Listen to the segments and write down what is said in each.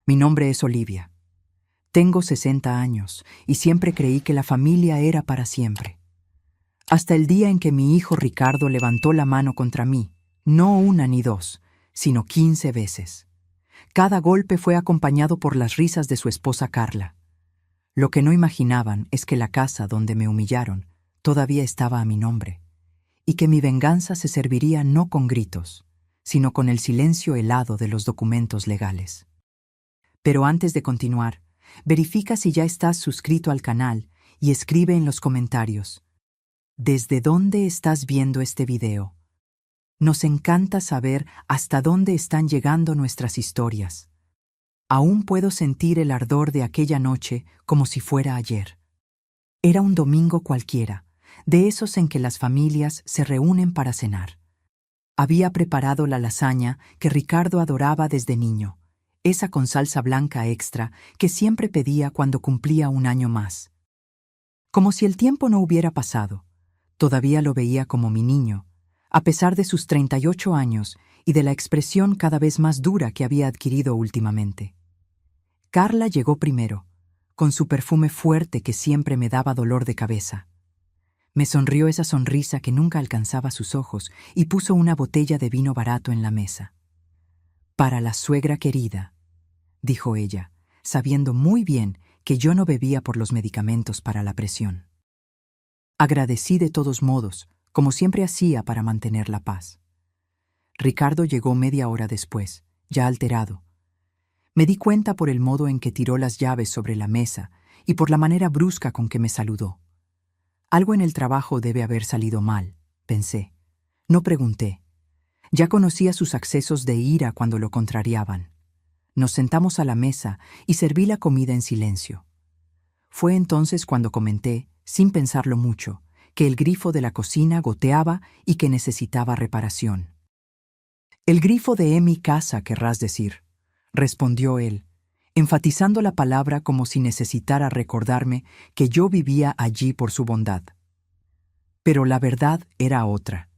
Mi nombre es Olivia. Tengo 60 años y siempre creí que la familia era para siempre. Hasta el día en que mi hijo Ricardo levantó la mano contra mí, no una ni dos, sino 15 veces. Cada golpe fue acompañado por las risas de su esposa Carla. Lo que no imaginaban es que la casa donde me humillaron todavía estaba a mi nombre, y que mi venganza se serviría no con gritos, sino con el silencio helado de los documentos legales. Pero antes de continuar, verifica si ya estás suscrito al canal y escribe en los comentarios: ¿desde dónde estás viendo este video? Nos encanta saber hasta dónde están llegando nuestras historias. Aún puedo sentir el ardor de aquella noche como si fuera ayer. Era un domingo cualquiera, de esos en que las familias se reúnen para cenar. Había preparado la lasaña que Ricardo adoraba desde niño, esa con salsa blanca extra que siempre pedía cuando cumplía un año más. Como si el tiempo no hubiera pasado, todavía lo veía como mi niño, a pesar de sus 38 años y de la expresión cada vez más dura que había adquirido últimamente. Carla llegó primero, con su perfume fuerte que siempre me daba dolor de cabeza. Me sonrió esa sonrisa que nunca alcanzaba sus ojos y puso una botella de vino barato en la mesa. «Para la suegra querida», dijo ella, sabiendo muy bien que yo no bebía por los medicamentos para la presión. Agradecí de todos modos, como siempre hacía para mantener la paz. Ricardo llegó media hora después, ya alterado. Me di cuenta por el modo en que tiró las llaves sobre la mesa y por la manera brusca con que me saludó. Algo en el trabajo debe haber salido mal, pensé. No pregunté. Ya conocía sus accesos de ira cuando lo contrariaban. Nos sentamos a la mesa y serví la comida en silencio. Fue entonces cuando comenté, sin pensarlo mucho, que el grifo de la cocina goteaba y que necesitaba reparación. «El grifo de mi casa, querrás decir», respondió él, enfatizando la palabra como si necesitara recordarme que yo vivía allí por su bondad. Pero la verdad era otra.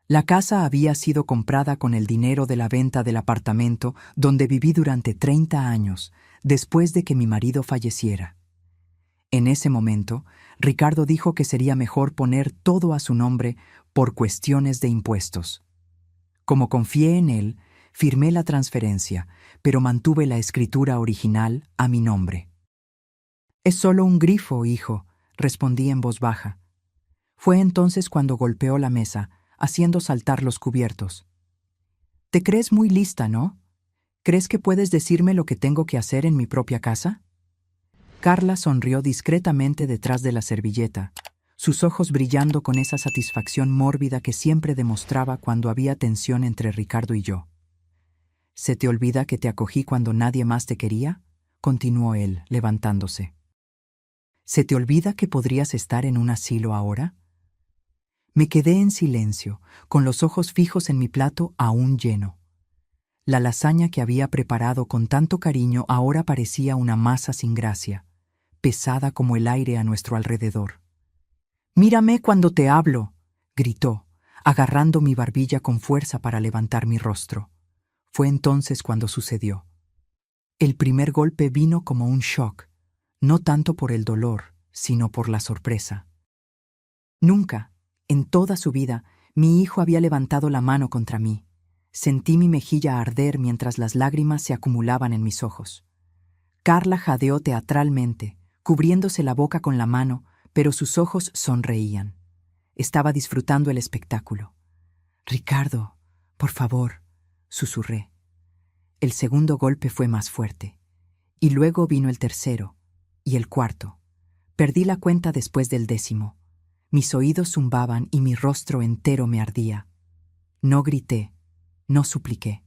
La casa había sido comprada con el dinero de la venta del apartamento donde viví durante 30 años, después de que mi marido falleciera. En ese momento, Ricardo dijo que sería mejor poner todo a su nombre por cuestiones de impuestos. Como confié en él, firmé la transferencia, pero mantuve la escritura original a mi nombre. «Es solo un grifo, hijo», respondí en voz baja. Fue entonces cuando golpeó la mesa, haciendo saltar los cubiertos. «Te crees muy lista, ¿no? ¿Crees que puedes decirme lo que tengo que hacer en mi propia casa?» Carla sonrió discretamente detrás de la servilleta, sus ojos brillando con esa satisfacción mórbida que siempre demostraba cuando había tensión entre Ricardo y yo. «¿Se te olvida que te acogí cuando nadie más te quería?», continuó él, levantándose. «¿Se te olvida que podrías estar en un asilo ahora?». Me quedé en silencio, con los ojos fijos en mi plato aún lleno. La lasaña que había preparado con tanto cariño ahora parecía una masa sin gracia, pesada como el aire a nuestro alrededor. «Mírame cuando te hablo», gritó, agarrando mi barbilla con fuerza para levantar mi rostro. Fue entonces cuando sucedió. El primer golpe vino como un shock, no tanto por el dolor, sino por la sorpresa. Nunca, en toda su vida, mi hijo había levantado la mano contra mí. Sentí mi mejilla arder mientras las lágrimas se acumulaban en mis ojos. Carla jadeó teatralmente, cubriéndose la boca con la mano, pero sus ojos sonreían. Estaba disfrutando el espectáculo. «Ricardo, por favor», susurré. El segundo golpe fue más fuerte, y luego vino el tercero, y el cuarto. Perdí la cuenta después del 10º. Mis oídos zumbaban y mi rostro entero me ardía. No grité, no supliqué.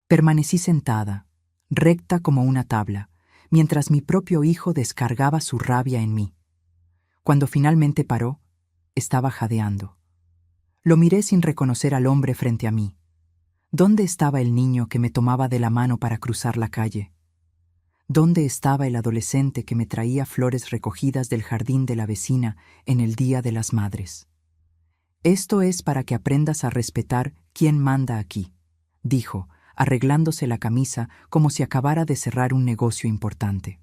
Permanecí sentada, recta como una tabla, mientras mi propio hijo descargaba su rabia en mí. Cuando finalmente paró, estaba jadeando. Lo miré sin reconocer al hombre frente a mí. ¿Dónde estaba el niño que me tomaba de la mano para cruzar la calle? ¿Dónde estaba el adolescente que me traía flores recogidas del jardín de la vecina en el Día de las Madres? «Esto es para que aprendas a respetar quién manda aquí», dijo, arreglándose la camisa como si acabara de cerrar un negocio importante.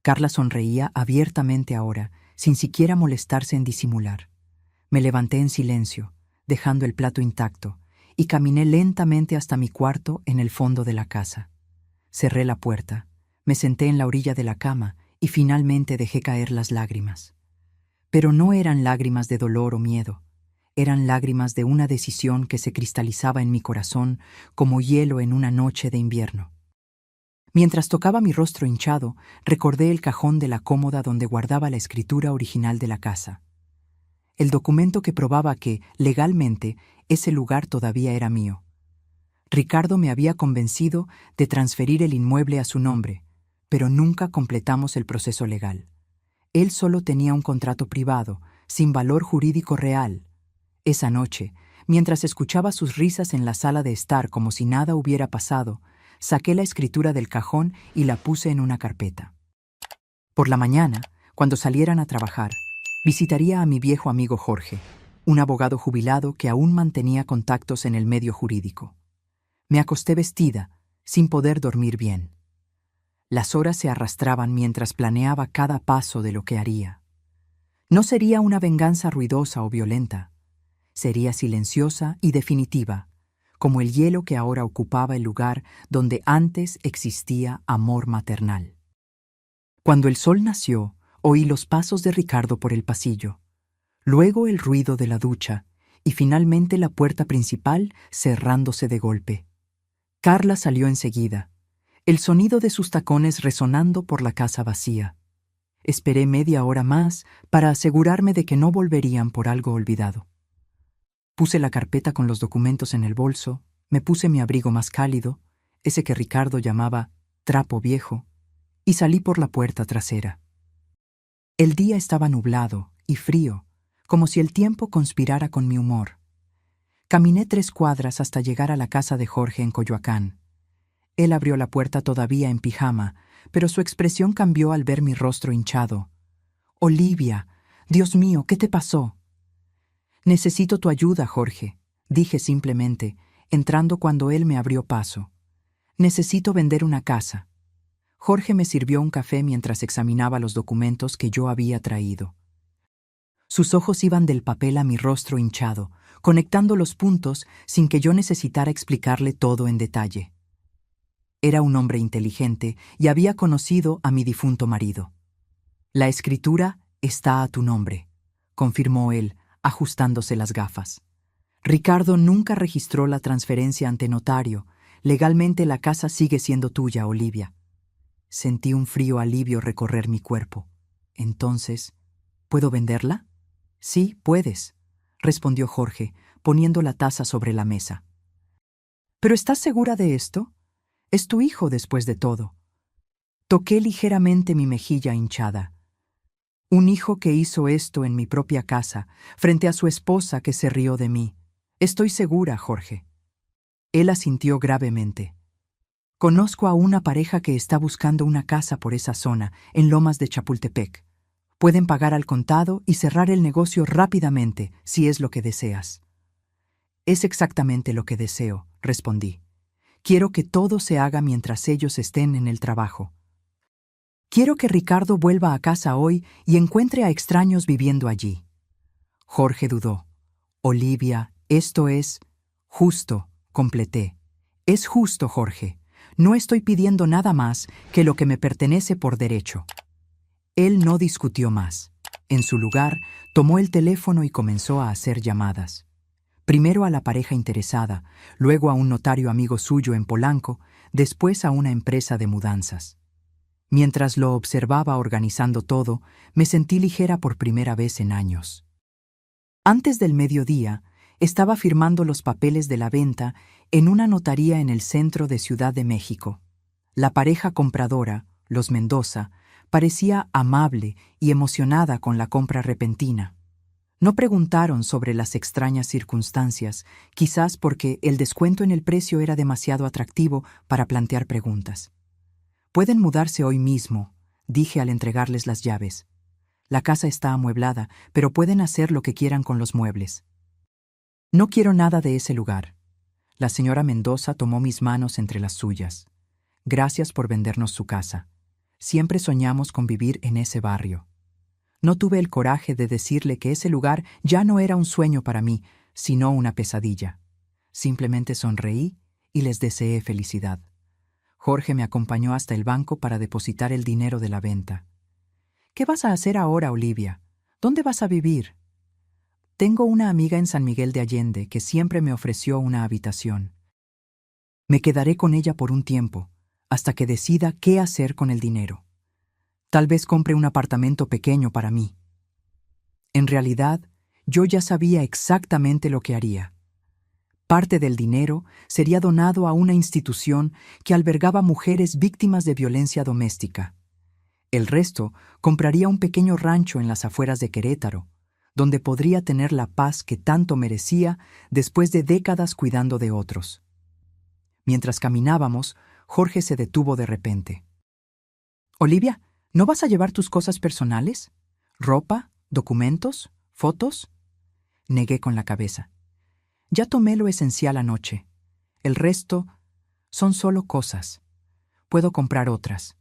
Carla sonreía abiertamente ahora, sin siquiera molestarse en disimular. Me levanté en silencio, dejando el plato intacto, y caminé lentamente hasta mi cuarto en el fondo de la casa. Cerré la puerta, me senté en la orilla de la cama y finalmente dejé caer las lágrimas. Pero no eran lágrimas de dolor o miedo, eran lágrimas de una decisión que se cristalizaba en mi corazón como hielo en una noche de invierno. Mientras tocaba mi rostro hinchado, recordé el cajón de la cómoda donde guardaba la escritura original de la casa. El documento que probaba que, legalmente, ese lugar todavía era mío. Ricardo me había convencido de transferir el inmueble a su nombre, pero nunca completamos el proceso legal. Él solo tenía un contrato privado, sin valor jurídico real. Esa noche, mientras escuchaba sus risas en la sala de estar como si nada hubiera pasado, saqué la escritura del cajón y la puse en una carpeta. Por la mañana, cuando salieran a trabajar, visitaría a mi viejo amigo Jorge, un abogado jubilado que aún mantenía contactos en el medio jurídico. Me acosté vestida, sin poder dormir bien. Las horas se arrastraban mientras planeaba cada paso de lo que haría. No sería una venganza ruidosa o violenta. Sería silenciosa y definitiva, como el hielo que ahora ocupaba el lugar donde antes existía amor maternal. Cuando el sol nació, oí los pasos de Ricardo por el pasillo, luego el ruido de la ducha y finalmente la puerta principal cerrándose de golpe. Carla salió enseguida, el sonido de sus tacones resonando por la casa vacía. Esperé media hora más para asegurarme de que no volverían por algo olvidado. Puse la carpeta con los documentos en el bolso, me puse mi abrigo más cálido, ese que Ricardo llamaba trapo viejo, y salí por la puerta trasera. El día estaba nublado y frío, como si el tiempo conspirara con mi humor. Caminé 3 cuadras hasta llegar a la casa de Jorge en Coyoacán. Él abrió la puerta todavía en pijama, pero su expresión cambió al ver mi rostro hinchado. «Olivia, Dios mío, ¿qué te pasó?» «Necesito tu ayuda, Jorge», dije simplemente, entrando cuando él me abrió paso. «Necesito vender una casa». Jorge me sirvió un café mientras examinaba los documentos que yo había traído. Sus ojos iban del papel a mi rostro hinchado, conectando los puntos sin que yo necesitara explicarle todo en detalle. Era un hombre inteligente y había conocido a mi difunto marido. «La escritura está a tu nombre», confirmó él, ajustándose las gafas. «Ricardo nunca registró la transferencia ante notario. Legalmente la casa sigue siendo tuya, Olivia». Sentí un frío alivio recorrer mi cuerpo. Entonces, ¿puedo venderla? «Sí, puedes», respondió Jorge, poniendo la taza sobre la mesa. «¿Pero estás segura de esto? Es tu hijo después de todo». Toqué ligeramente mi mejilla hinchada. Un hijo que hizo esto en mi propia casa, frente a su esposa que se rió de mí. Estoy segura, Jorge. Él asintió gravemente. Conozco a una pareja que está buscando una casa por esa zona, en Lomas de Chapultepec. Pueden pagar al contado y cerrar el negocio rápidamente, si es lo que deseas. Es exactamente lo que deseo, respondí. Quiero que todo se haga mientras ellos estén en el trabajo. Quiero que Ricardo vuelva a casa hoy y encuentre a extraños viviendo allí. Jorge dudó. Olivia, esto es justo, completé. Es justo, Jorge. No estoy pidiendo nada más que lo que me pertenece por derecho. Él no discutió más. En su lugar, tomó el teléfono y comenzó a hacer llamadas. Primero a la pareja interesada, luego a un notario amigo suyo en Polanco, después a una empresa de mudanzas. Mientras lo observaba organizando todo, me sentí ligera por primera vez en años. Antes del mediodía, estaba firmando los papeles de la venta en una notaría en el centro de Ciudad de México. La pareja compradora, los Mendoza, parecía amable y emocionada con la compra repentina. No preguntaron sobre las extrañas circunstancias, quizás porque el descuento en el precio era demasiado atractivo para plantear preguntas. «Pueden mudarse hoy mismo», dije al entregarles las llaves. «La casa está amueblada, pero pueden hacer lo que quieran con los muebles». «No quiero nada de ese lugar. La señora Mendoza tomó mis manos entre las suyas. Gracias por vendernos su casa. Siempre soñamos con vivir en ese barrio. No tuve el coraje de decirle que ese lugar ya no era un sueño para mí, sino una pesadilla. Simplemente sonreí y les deseé felicidad. Jorge me acompañó hasta el banco para depositar el dinero de la venta. ¿Qué vas a hacer ahora, Olivia? ¿Dónde vas a vivir? Tengo una amiga en San Miguel de Allende que siempre me ofreció una habitación. Me quedaré con ella por un tiempo, hasta que decida qué hacer con el dinero. Tal vez compre un apartamento pequeño para mí. En realidad, yo ya sabía exactamente lo que haría. Parte del dinero sería donado a una institución que albergaba mujeres víctimas de violencia doméstica. El resto compraría un pequeño rancho en las afueras de Querétaro, donde podría tener la paz que tanto merecía después de décadas cuidando de otros. Mientras caminábamos, Jorge se detuvo de repente. «Olivia, ¿no vas a llevar tus cosas personales? ¿Ropa? ¿Documentos? ¿Fotos?» Negué con la cabeza. Ya tomé lo esencial anoche. El resto son solo cosas. Puedo comprar otras.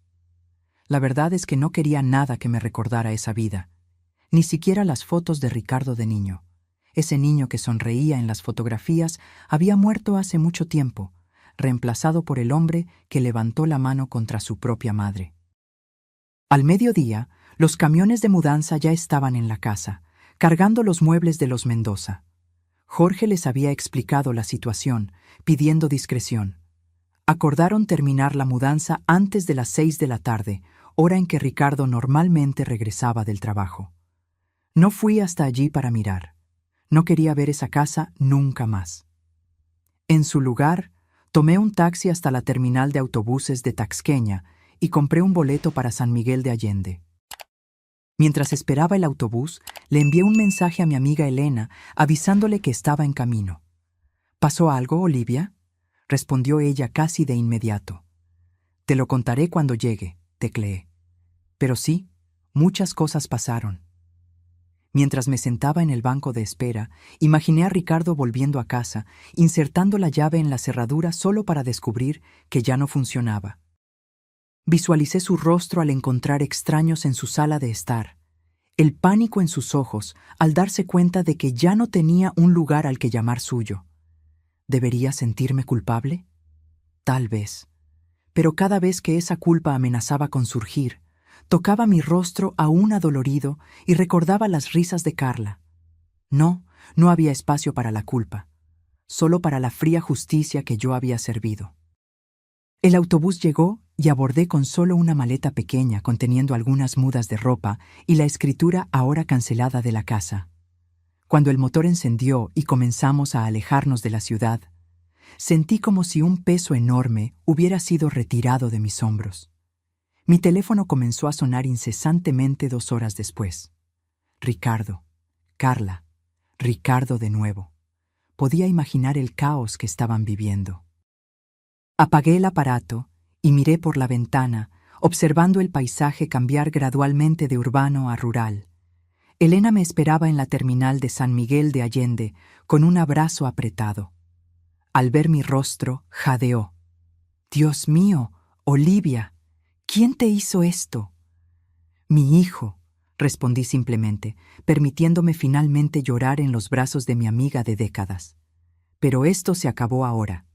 La verdad es que no quería nada que me recordara esa vida, ni siquiera las fotos de Ricardo de niño. Ese niño que sonreía en las fotografías había muerto hace mucho tiempo, reemplazado por el hombre que levantó la mano contra su propia madre. Al mediodía, los camiones de mudanza ya estaban en la casa, cargando los muebles de los Mendoza. Jorge les había explicado la situación, pidiendo discreción. Acordaron terminar la mudanza antes de las 6 de la tarde, hora en que Ricardo normalmente regresaba del trabajo. No fui hasta allí para mirar. No quería ver esa casa nunca más. En su lugar, tomé un taxi hasta la terminal de autobuses de Taxqueña y compré un boleto para San Miguel de Allende. Mientras esperaba el autobús, le envié un mensaje a mi amiga Elena avisándole que estaba en camino. ¿Pasó algo, Olivia?, respondió ella casi de inmediato. Te lo contaré cuando llegue, tecleé. Pero sí, muchas cosas pasaron. Mientras me sentaba en el banco de espera, imaginé a Ricardo volviendo a casa, insertando la llave en la cerradura solo para descubrir que ya no funcionaba. Visualicé su rostro al encontrar extraños en su sala de estar, el pánico en sus ojos al darse cuenta de que ya no tenía un lugar al que llamar suyo. ¿Debería sentirme culpable? Tal vez. Pero cada vez que esa culpa amenazaba con surgir, tocaba mi rostro aún adolorido y recordaba las risas de Carla. No había espacio para la culpa, solo para la fría justicia que yo había servido. El autobús llegó y abordé con solo una maleta pequeña conteniendo algunas mudas de ropa y la escritura ahora cancelada de la casa. Cuando el motor encendió y comenzamos a alejarnos de la ciudad, sentí como si un peso enorme hubiera sido retirado de mis hombros. Mi teléfono comenzó a sonar incesantemente 2 horas después. Ricardo, Carla, Ricardo de nuevo. Podía imaginar el caos que estaban viviendo. Apagué el aparato y miré por la ventana, observando el paisaje cambiar gradualmente de urbano a rural. Elena me esperaba en la terminal de San Miguel de Allende con un abrazo apretado. Al ver mi rostro, jadeó. «Dios mío, Olivia, ¿quién te hizo esto?» «Mi hijo», respondí simplemente, permitiéndome finalmente llorar en los brazos de mi amiga de décadas. Pero esto se acabó ahora.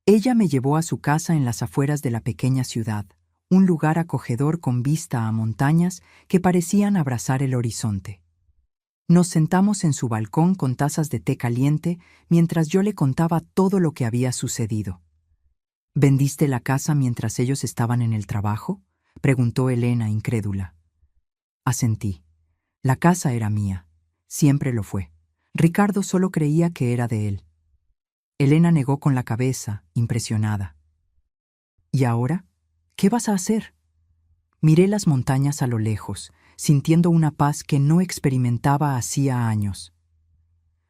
Ella me llevó a su casa en las afueras de la pequeña ciudad, un lugar acogedor con vista a montañas que parecían abrazar el horizonte. Nos sentamos en su balcón con tazas de té caliente mientras yo le contaba todo lo que había sucedido. «¿Vendiste la casa mientras ellos estaban en el trabajo?», preguntó Elena, incrédula. Asentí. La casa era mía. Siempre lo fue. Ricardo solo creía que era de él. Elena negó con la cabeza, impresionada. «¿Y ahora? ¿Qué vas a hacer?» Miré las montañas a lo lejos, sintiendo una paz que no experimentaba hacía años.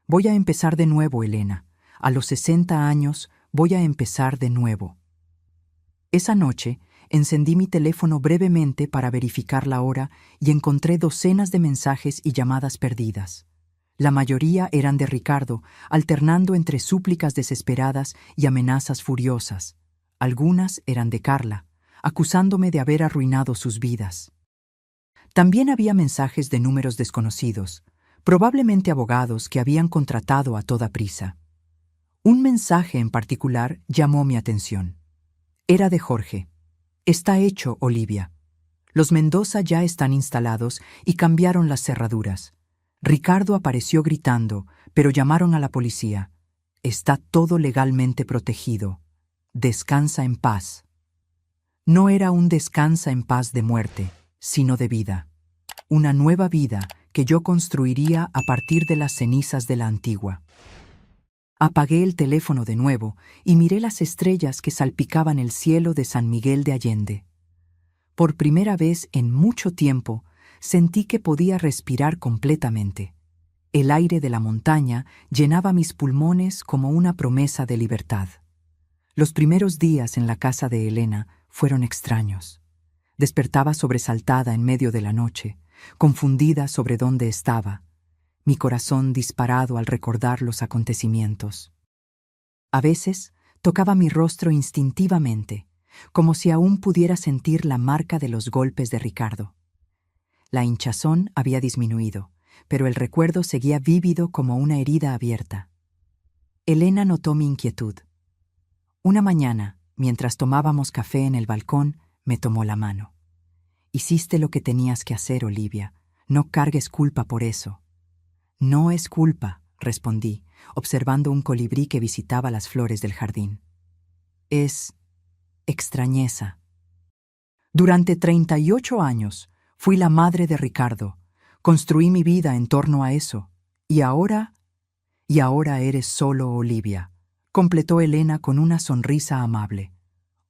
«Voy a empezar de nuevo, Elena. A los 60 años voy a empezar de nuevo». Esa noche encendí mi teléfono brevemente para verificar la hora y encontré docenas de mensajes y llamadas perdidas. La mayoría eran de Ricardo, alternando entre súplicas desesperadas y amenazas furiosas. Algunas eran de Carla, acusándome de haber arruinado sus vidas. También había mensajes de números desconocidos, probablemente abogados que habían contratado a toda prisa. Un mensaje en particular llamó mi atención. Era de Jorge. Está hecho, Olivia. Los Mendoza ya están instalados y cambiaron las cerraduras. Ricardo apareció gritando, pero llamaron a la policía. Está todo legalmente protegido. Descansa en paz. No era un descansa en paz de muerte, sino de vida. Una nueva vida que yo construiría a partir de las cenizas de la antigua. Apagué el teléfono de nuevo y miré las estrellas que salpicaban el cielo de San Miguel de Allende. Por primera vez en mucho tiempo, sentí que podía respirar completamente. El aire de la montaña llenaba mis pulmones como una promesa de libertad. Los primeros días en la casa de Elena fueron extraños. Despertaba sobresaltada en medio de la noche, confundida sobre dónde estaba, mi corazón disparado al recordar los acontecimientos. A veces tocaba mi rostro instintivamente, como si aún pudiera sentir la marca de los golpes de Ricardo. La hinchazón había disminuido, pero el recuerdo seguía vívido como una herida abierta. Elena notó mi inquietud. Una mañana, mientras tomábamos café en el balcón, me tomó la mano. Hiciste lo que tenías que hacer, Olivia. No cargues culpa por eso. No es culpa, respondí, observando un colibrí que visitaba las flores del jardín. Es extrañeza. Durante 38 años fui la madre de Ricardo. Construí mi vida en torno a eso. Y ahora eres solo Olivia, completó Elena con una sonrisa amable.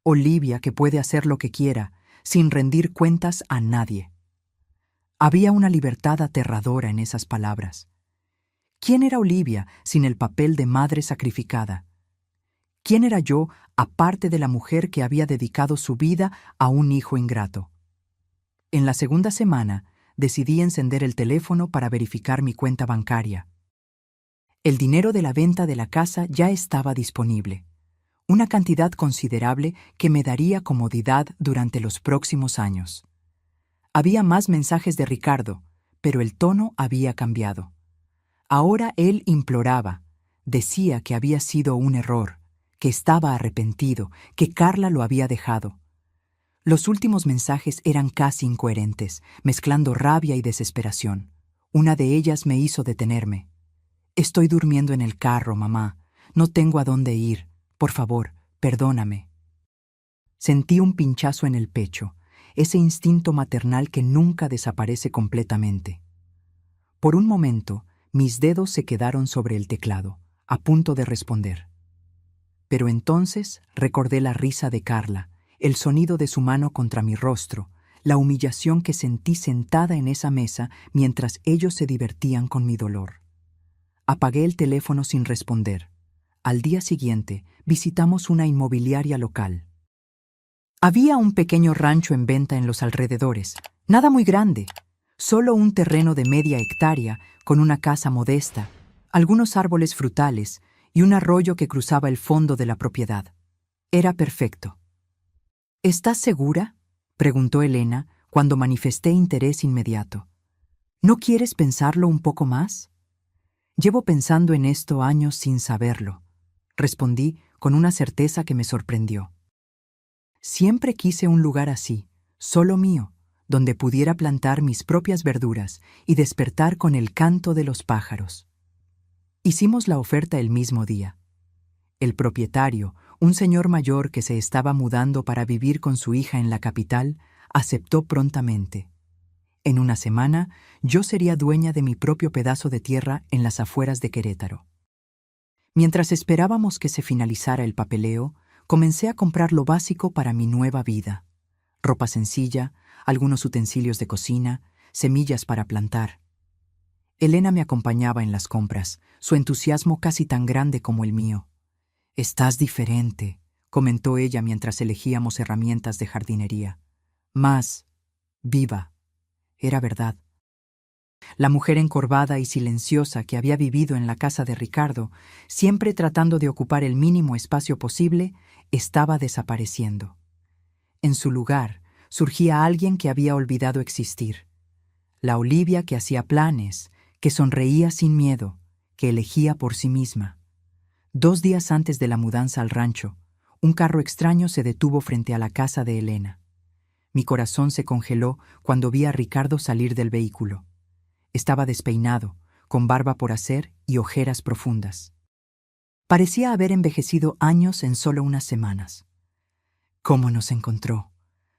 Olivia que puede hacer lo que quiera, sin rendir cuentas a nadie. Había una libertad aterradora en esas palabras. ¿Quién era Olivia sin el papel de madre sacrificada? ¿Quién era yo, aparte de la mujer que había dedicado su vida a un hijo ingrato? En la segunda semana, decidí encender el teléfono para verificar mi cuenta bancaria. El dinero de la venta de la casa ya estaba disponible, una cantidad considerable que me daría comodidad durante los próximos años. Había más mensajes de Ricardo, pero el tono había cambiado. Ahora él imploraba, decía que había sido un error, que estaba arrepentido, que Carla lo había dejado. Los últimos mensajes eran casi incoherentes, mezclando rabia y desesperación. Una de ellas me hizo detenerme. Estoy durmiendo en el carro, mamá. No tengo a dónde ir. Por favor, perdóname. Sentí un pinchazo en el pecho, ese instinto maternal que nunca desaparece completamente. Por un momento, mis dedos se quedaron sobre el teclado, a punto de responder. Pero entonces recordé la risa de Carla, el sonido de su mano contra mi rostro, la humillación que sentí sentada en esa mesa mientras ellos se divertían con mi dolor. Apagué el teléfono sin responder. Al día siguiente, visitamos una inmobiliaria local. Había un pequeño rancho en venta en los alrededores, nada muy grande, solo un terreno de media hectárea con una casa modesta, algunos árboles frutales y un arroyo que cruzaba el fondo de la propiedad. Era perfecto. ¿Estás segura?, preguntó Elena cuando manifesté interés inmediato. ¿No quieres pensarlo un poco más? Llevo pensando en esto años sin saberlo, respondí con una certeza que me sorprendió. Siempre quise un lugar así, solo mío, donde pudiera plantar mis propias verduras y despertar con el canto de los pájaros. Hicimos la oferta el mismo día. El propietario, un señor mayor que se estaba mudando para vivir con su hija en la capital, aceptó prontamente. En una semana, yo sería dueña de mi propio pedazo de tierra en las afueras de Querétaro. Mientras esperábamos que se finalizara el papeleo, comencé a comprar lo básico para mi nueva vida. Ropa sencilla, algunos utensilios de cocina, semillas para plantar. Elena me acompañaba en las compras, su entusiasmo casi tan grande como el mío. «Estás diferente», comentó ella mientras elegíamos herramientas de jardinería. «Más viva». Era verdad. La mujer encorvada y silenciosa que había vivido en la casa de Ricardo, siempre tratando de ocupar el mínimo espacio posible, estaba desapareciendo. En su lugar, surgía alguien que había olvidado existir. La Olivia que hacía planes, que sonreía sin miedo, que elegía por sí misma. 2 días antes de la mudanza al rancho, un carro extraño se detuvo frente a la casa de Elena. Mi corazón se congeló cuando vi a Ricardo salir del vehículo. Estaba despeinado, con barba por hacer y ojeras profundas. Parecía haber envejecido años en solo unas semanas. ¿Cómo nos encontró?,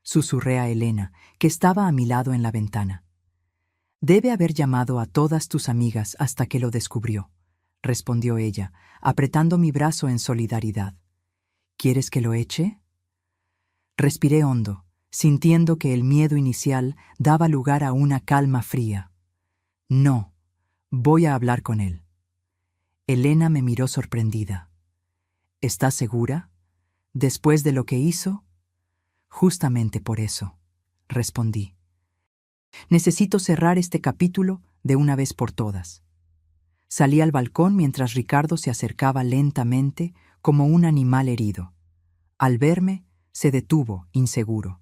susurré a Elena, que estaba a mi lado en la ventana. Debe haber llamado a todas tus amigas hasta que lo descubrió, respondió ella, apretando mi brazo en solidaridad. ¿Quieres que lo eche? Respiré hondo, sintiendo que el miedo inicial daba lugar a una calma fría. No, voy a hablar con él. Elena me miró sorprendida. ¿Estás segura? ¿Después de lo que hizo? Justamente por eso, respondí. Necesito cerrar este capítulo de una vez por todas. Salí al balcón mientras Ricardo se acercaba lentamente como un animal herido. Al verme, se detuvo, inseguro.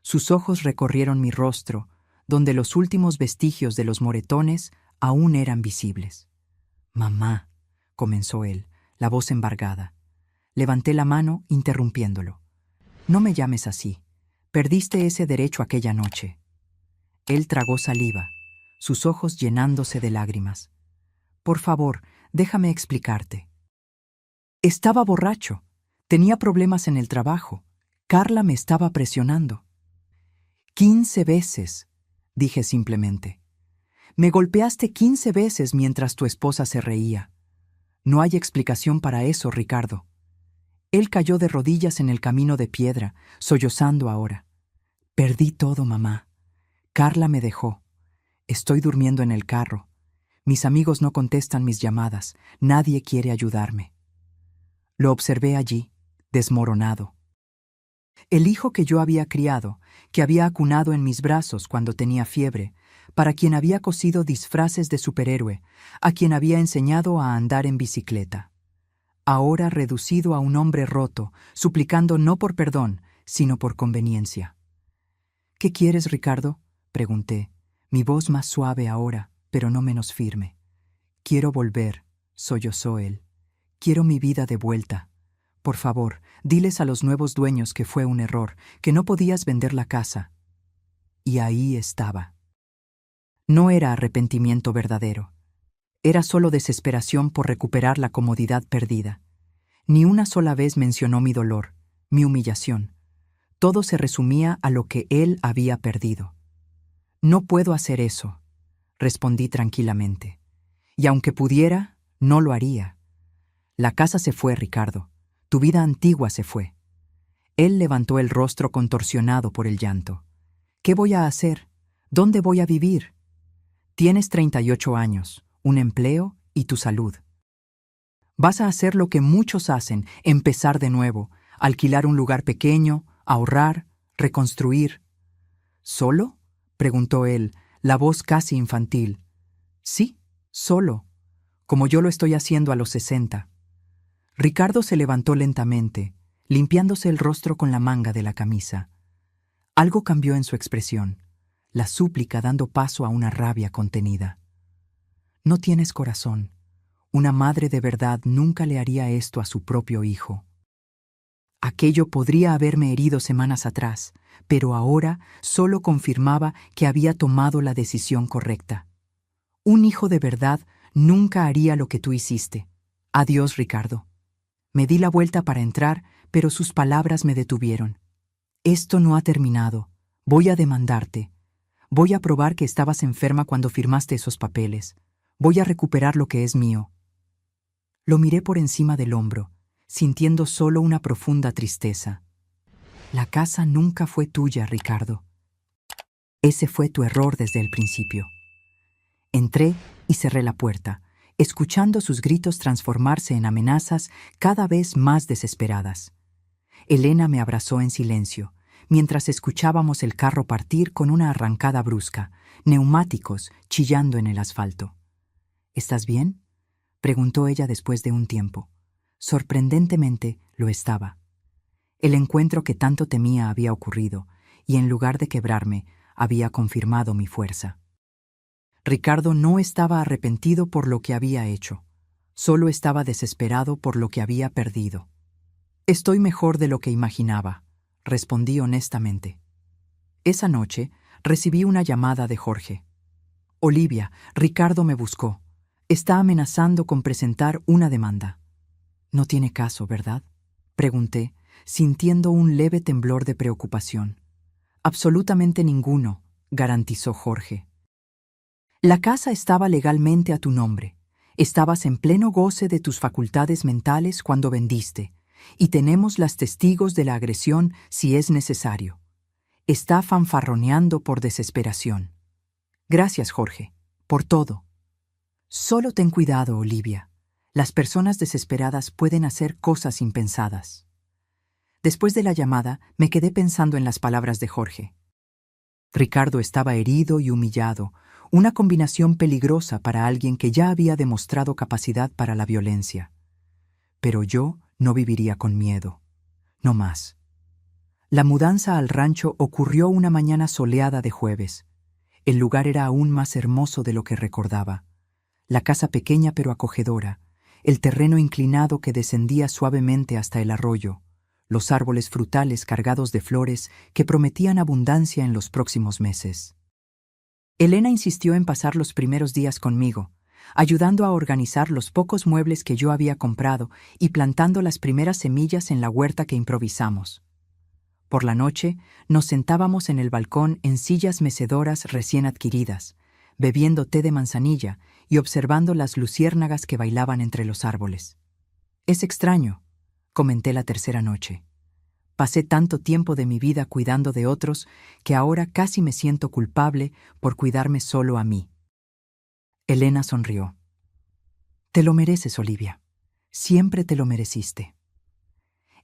Sus ojos recorrieron mi rostro, donde los últimos vestigios de los moretones aún eran visibles. «Mamá», comenzó él, la voz embargada. Levanté la mano, interrumpiéndolo. «No me llames así. Perdiste ese derecho aquella noche». Él tragó saliva, sus ojos llenándose de lágrimas. «Por favor, déjame explicarte». Estaba borracho. Tenía problemas en el trabajo. Carla me estaba presionando. 15 veces, dije simplemente. Me golpeaste 15 veces mientras tu esposa se reía. No hay explicación para eso, Ricardo. Él cayó de rodillas en el camino de piedra, sollozando ahora. Perdí todo, mamá. Carla me dejó. Estoy durmiendo en el carro. Mis amigos no contestan mis llamadas. Nadie quiere ayudarme. Lo observé allí, desmoronado. El hijo que yo había criado, que había acunado en mis brazos cuando tenía fiebre, para quien había cosido disfraces de superhéroe, a quien había enseñado a andar en bicicleta. Ahora reducido a un hombre roto, suplicando no por perdón, sino por conveniencia. ¿Qué quieres, Ricardo?, pregunté, mi voz más suave ahora, pero no menos firme. Quiero volver, sollozó él. Quiero mi vida de vuelta. Por favor, diles a los nuevos dueños que fue un error, que no podías vender la casa. Y ahí estaba. No era arrepentimiento verdadero. Era solo desesperación por recuperar la comodidad perdida. Ni una sola vez mencionó mi dolor, mi humillación. Todo se resumía a lo que él había perdido. No puedo hacer eso, respondí tranquilamente. Y aunque pudiera, no lo haría. La casa se fue, Ricardo. Tu vida antigua se fue. Él levantó el rostro contorsionado por el llanto. ¿Qué voy a hacer? ¿Dónde voy a vivir? Tienes 38 años, un empleo y tu salud. Vas a hacer lo que muchos hacen, empezar de nuevo, alquilar un lugar pequeño, ahorrar, reconstruir. ¿Solo?, preguntó él, la voz casi infantil. Sí, solo, como yo lo estoy haciendo a los 60. Ricardo se levantó lentamente, limpiándose el rostro con la manga de la camisa. Algo cambió en su expresión, la súplica dando paso a una rabia contenida. No tienes corazón. Una madre de verdad nunca le haría esto a su propio hijo. Aquello podría haberme herido semanas atrás, pero ahora solo confirmaba que había tomado la decisión correcta. Un hijo de verdad nunca haría lo que tú hiciste. Adiós, Ricardo. Me di la vuelta para entrar, pero sus palabras me detuvieron. Esto no ha terminado. Voy a demandarte. Voy a probar que estabas enferma cuando firmaste esos papeles. Voy a recuperar lo que es mío. Lo miré por encima del hombro, sintiendo solo una profunda tristeza. La casa nunca fue tuya, Ricardo. Ese fue tu error desde el principio. Entré y cerré la puerta, escuchando sus gritos transformarse en amenazas cada vez más desesperadas. Elena me abrazó en silencio, mientras escuchábamos el carro partir con una arrancada brusca, neumáticos chillando en el asfalto. ¿Estás bien?, preguntó ella después de un tiempo. Sorprendentemente lo estaba. El encuentro que tanto temía había ocurrido, y en lugar de quebrarme, había confirmado mi fuerza. Ricardo no estaba arrepentido por lo que había hecho, solo estaba desesperado por lo que había perdido. «Estoy mejor de lo que imaginaba», respondí honestamente. Esa noche recibí una llamada de Jorge. «Olivia, Ricardo me buscó. Está amenazando con presentar una demanda». «No tiene caso, ¿verdad?», pregunté, sintiendo un leve temblor de preocupación. «Absolutamente ninguno», garantizó Jorge. «La casa estaba legalmente a tu nombre. Estabas en pleno goce de tus facultades mentales cuando vendiste, y tenemos las testigos de la agresión si es necesario. Está fanfarroneando por desesperación. Gracias, Jorge, por todo. Solo ten cuidado, Olivia. Las personas desesperadas pueden hacer cosas impensadas». Después de la llamada, me quedé pensando en las palabras de Jorge. Ricardo estaba herido y humillado, una combinación peligrosa para alguien que ya había demostrado capacidad para la violencia. Pero yo no viviría con miedo. No más. La mudanza al rancho ocurrió una mañana soleada de jueves. El lugar era aún más hermoso de lo que recordaba. La casa pequeña pero acogedora, el terreno inclinado que descendía suavemente hasta el arroyo, los árboles frutales cargados de flores que prometían abundancia en los próximos meses. Elena insistió en pasar los primeros días conmigo, ayudando a organizar los pocos muebles que yo había comprado y plantando las primeras semillas en la huerta que improvisamos. Por la noche, nos sentábamos en el balcón en sillas mecedoras recién adquiridas, bebiendo té de manzanilla y observando las luciérnagas que bailaban entre los árboles. «Es extraño», comenté la tercera noche. «Pasé tanto tiempo de mi vida cuidando de otros que ahora casi me siento culpable por cuidarme solo a mí». Elena sonrió. «Te lo mereces, Olivia. Siempre te lo mereciste».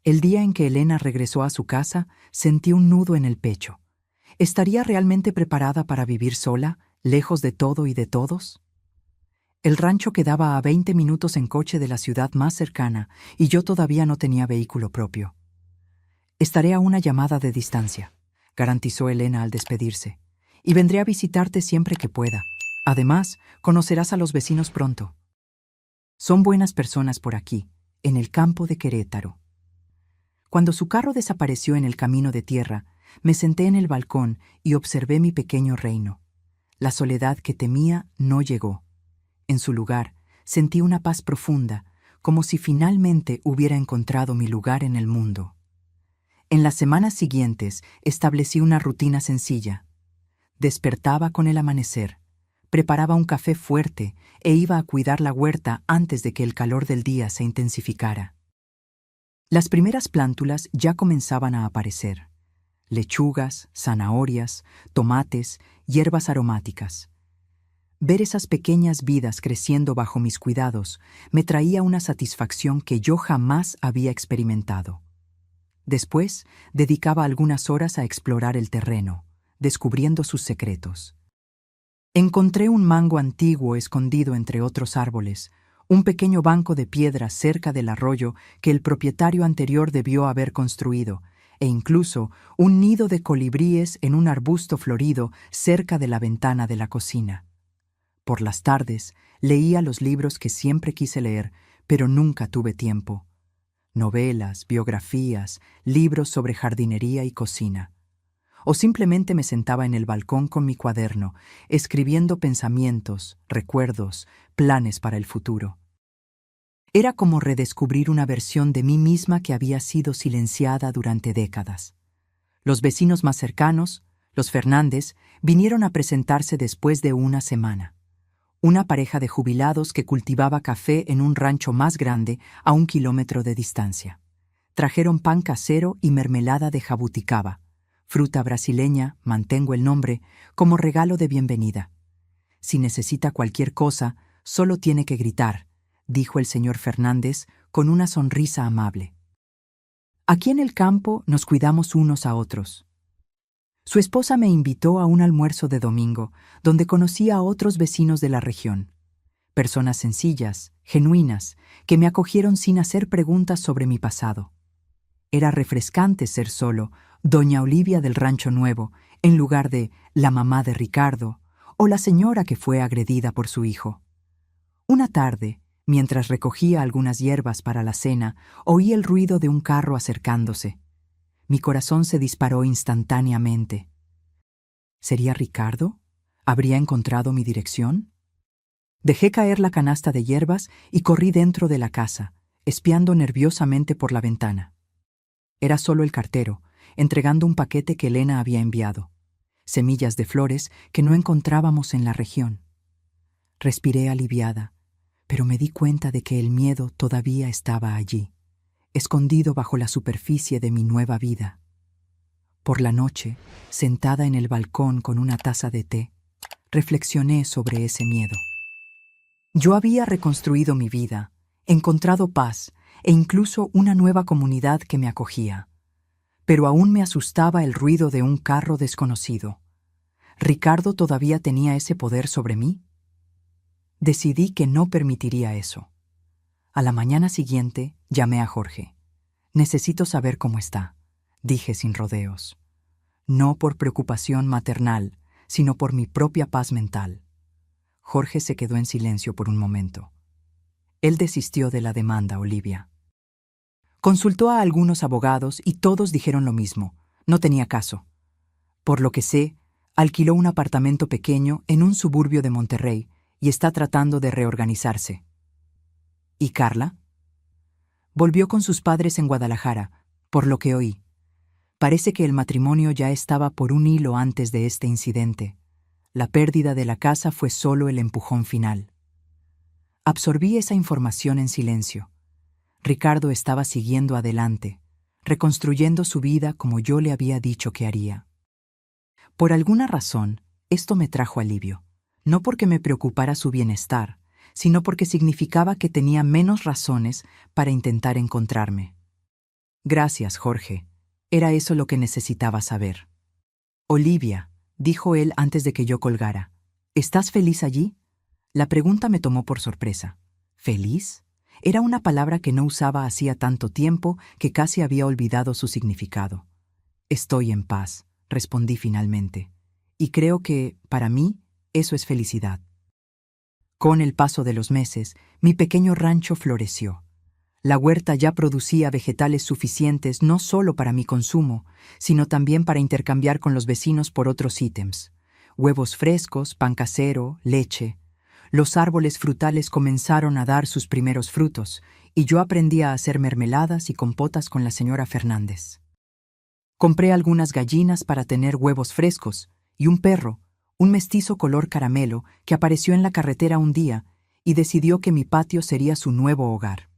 El día en que Elena regresó a su casa, sentí un nudo en el pecho. ¿Estaría realmente preparada para vivir sola, lejos de todo y de todos? El rancho quedaba a 20 minutos en coche de la ciudad más cercana y yo todavía no tenía vehículo propio. «Estaré a una llamada de distancia», garantizó Elena al despedirse, «y vendré a visitarte siempre que pueda. Además, conocerás a los vecinos pronto. Son buenas personas por aquí, en el campo de Querétaro». Cuando su carro desapareció en el camino de tierra, me senté en el balcón y observé mi pequeño reino. La soledad que temía no llegó. En su lugar, sentí una paz profunda, como si finalmente hubiera encontrado mi lugar en el mundo. En las semanas siguientes establecí una rutina sencilla. Despertaba con el amanecer, preparaba un café fuerte e iba a cuidar la huerta antes de que el calor del día se intensificara. Las primeras plántulas ya comenzaban a aparecer: lechugas, zanahorias, tomates, hierbas aromáticas. Ver esas pequeñas vidas creciendo bajo mis cuidados me traía una satisfacción que yo jamás había experimentado. Después, dedicaba algunas horas a explorar el terreno, descubriendo sus secretos. Encontré un mango antiguo escondido entre otros árboles, un pequeño banco de piedra cerca del arroyo que el propietario anterior debió haber construido, e incluso un nido de colibríes en un arbusto florido cerca de la ventana de la cocina. Por las tardes leía los libros que siempre quise leer, pero nunca tuve tiempo. Novelas, biografías, libros sobre jardinería y cocina. O simplemente me sentaba en el balcón con mi cuaderno, escribiendo pensamientos, recuerdos, planes para el futuro. Era como redescubrir una versión de mí misma que había sido silenciada durante décadas. Los vecinos más cercanos, los Fernández, vinieron a presentarse después de una semana. Una pareja de jubilados que cultivaba café en un rancho más grande a 1 kilómetro de distancia. Trajeron pan casero y mermelada de jabuticaba, fruta brasileña, mantengo el nombre, como regalo de bienvenida. «Si necesita cualquier cosa, solo tiene que gritar», dijo el señor Fernández con una sonrisa amable. Aquí en el campo nos cuidamos unos a otros. Su esposa me invitó a un almuerzo de domingo, donde conocí a otros vecinos de la región. Personas sencillas, genuinas, que me acogieron sin hacer preguntas sobre mi pasado. Era refrescante ser solo Doña Olivia del Rancho Nuevo, en lugar de la mamá de Ricardo o la señora que fue agredida por su hijo. Una tarde, mientras recogía algunas hierbas para la cena, oí el ruido de un carro acercándose. Mi corazón se disparó instantáneamente. ¿Sería Ricardo? ¿Habría encontrado mi dirección? Dejé caer la canasta de hierbas y corrí dentro de la casa, espiando nerviosamente por la ventana. Era solo el cartero, entregando un paquete que Elena había enviado. Semillas de flores que no encontrábamos en la región. Respiré aliviada, pero me di cuenta de que el miedo todavía estaba allí, escondido bajo la superficie de mi nueva vida. Por la noche, sentada en el balcón con una taza de té, reflexioné sobre ese miedo. Yo había reconstruido mi vida, encontrado paz e incluso una nueva comunidad que me acogía. Pero aún me asustaba el ruido de un carro desconocido. ¿Ricardo todavía tenía ese poder sobre mí? Decidí que no permitiría eso. A la mañana siguiente llamé a Jorge. «Necesito saber cómo está», dije sin rodeos. No por preocupación maternal, sino por mi propia paz mental. Jorge se quedó en silencio por un momento. Él desistió de la demanda, Olivia. Consultó a algunos abogados y todos dijeron lo mismo. No tenía caso. Por lo que sé, alquiló un apartamento pequeño en un suburbio de Monterrey y está tratando de reorganizarse. ¿Y Carla? Volvió con sus padres en Guadalajara, por lo que oí. Parece que el matrimonio ya estaba por un hilo antes de este incidente. La pérdida de la casa fue solo el empujón final. Absorbí esa información en silencio. Ricardo estaba siguiendo adelante, reconstruyendo su vida como yo le había dicho que haría. Por alguna razón, esto me trajo alivio, no porque me preocupara su bienestar, sino porque significaba que tenía menos razones para intentar encontrarme. Gracias, Jorge. Era eso lo que necesitaba saber. Olivia, dijo él antes de que yo colgara, ¿estás feliz allí? La pregunta me tomó por sorpresa. ¿Feliz? Era una palabra que no usaba hacía tanto tiempo que casi había olvidado su significado. Estoy en paz, respondí finalmente, y creo que, para mí, eso es felicidad. Con el paso de los meses, mi pequeño rancho floreció. La huerta ya producía vegetales suficientes no solo para mi consumo, sino también para intercambiar con los vecinos por otros ítems. Huevos frescos, pan casero, leche. Los árboles frutales comenzaron a dar sus primeros frutos, y yo aprendí a hacer mermeladas y compotas con la señora Fernández. Compré algunas gallinas para tener huevos frescos, y un perro, un mestizo color caramelo, que apareció en la carretera un día y decidió que mi patio sería su nuevo hogar.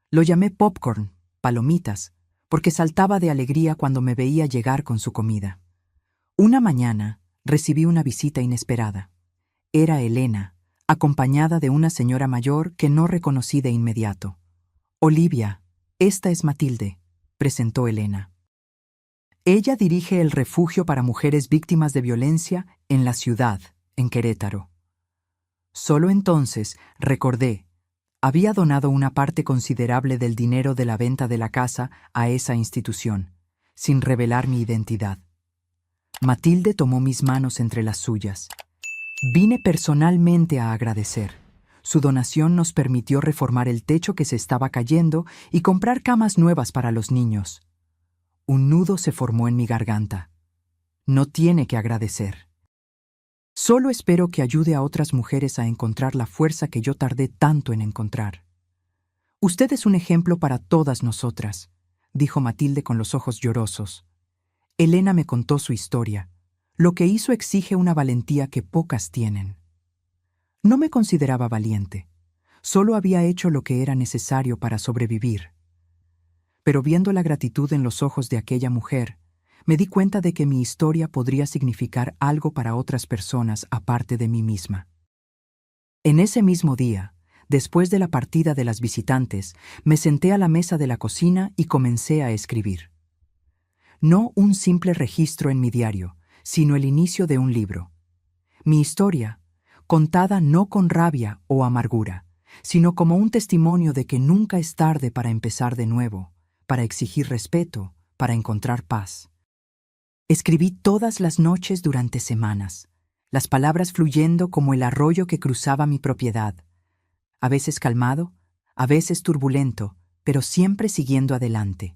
Lo llamé Popcorn, palomitas, porque saltaba de alegría cuando me veía llegar con su comida. Una mañana recibí una visita inesperada. Era Elena, acompañada de una señora mayor que no reconocí de inmediato. «Olivia, esta es Matilde», presentó Elena. Ella dirige el refugio para mujeres víctimas de violencia en la ciudad, en Querétaro. Solo entonces recordé. Había donado una parte considerable del dinero de la venta de la casa a esa institución, sin revelar mi identidad. Matilde tomó mis manos entre las suyas. Vine personalmente a agradecer. Su donación nos permitió reformar el techo que se estaba cayendo y comprar camas nuevas para los niños. Un nudo se formó en mi garganta. No tiene que agradecer. Solo espero que ayude a otras mujeres a encontrar la fuerza que yo tardé tanto en encontrar. Usted es un ejemplo para todas nosotras, dijo Matilde con los ojos llorosos. Elena me contó su historia. Lo que hizo exige una valentía que pocas tienen. No me consideraba valiente. Solo había hecho lo que era necesario para sobrevivir. Pero viendo la gratitud en los ojos de aquella mujer, me di cuenta de que mi historia podría significar algo para otras personas aparte de mí misma. En ese mismo día, después de la partida de las visitantes, me senté a la mesa de la cocina y comencé a escribir. No un simple registro en mi diario, sino el inicio de un libro. Mi historia, contada no con rabia o amargura, sino como un testimonio de que nunca es tarde para empezar de nuevo, para exigir respeto, para encontrar paz. Escribí todas las noches durante semanas, las palabras fluyendo como el arroyo que cruzaba mi propiedad, a veces calmado, a veces turbulento, pero siempre siguiendo adelante.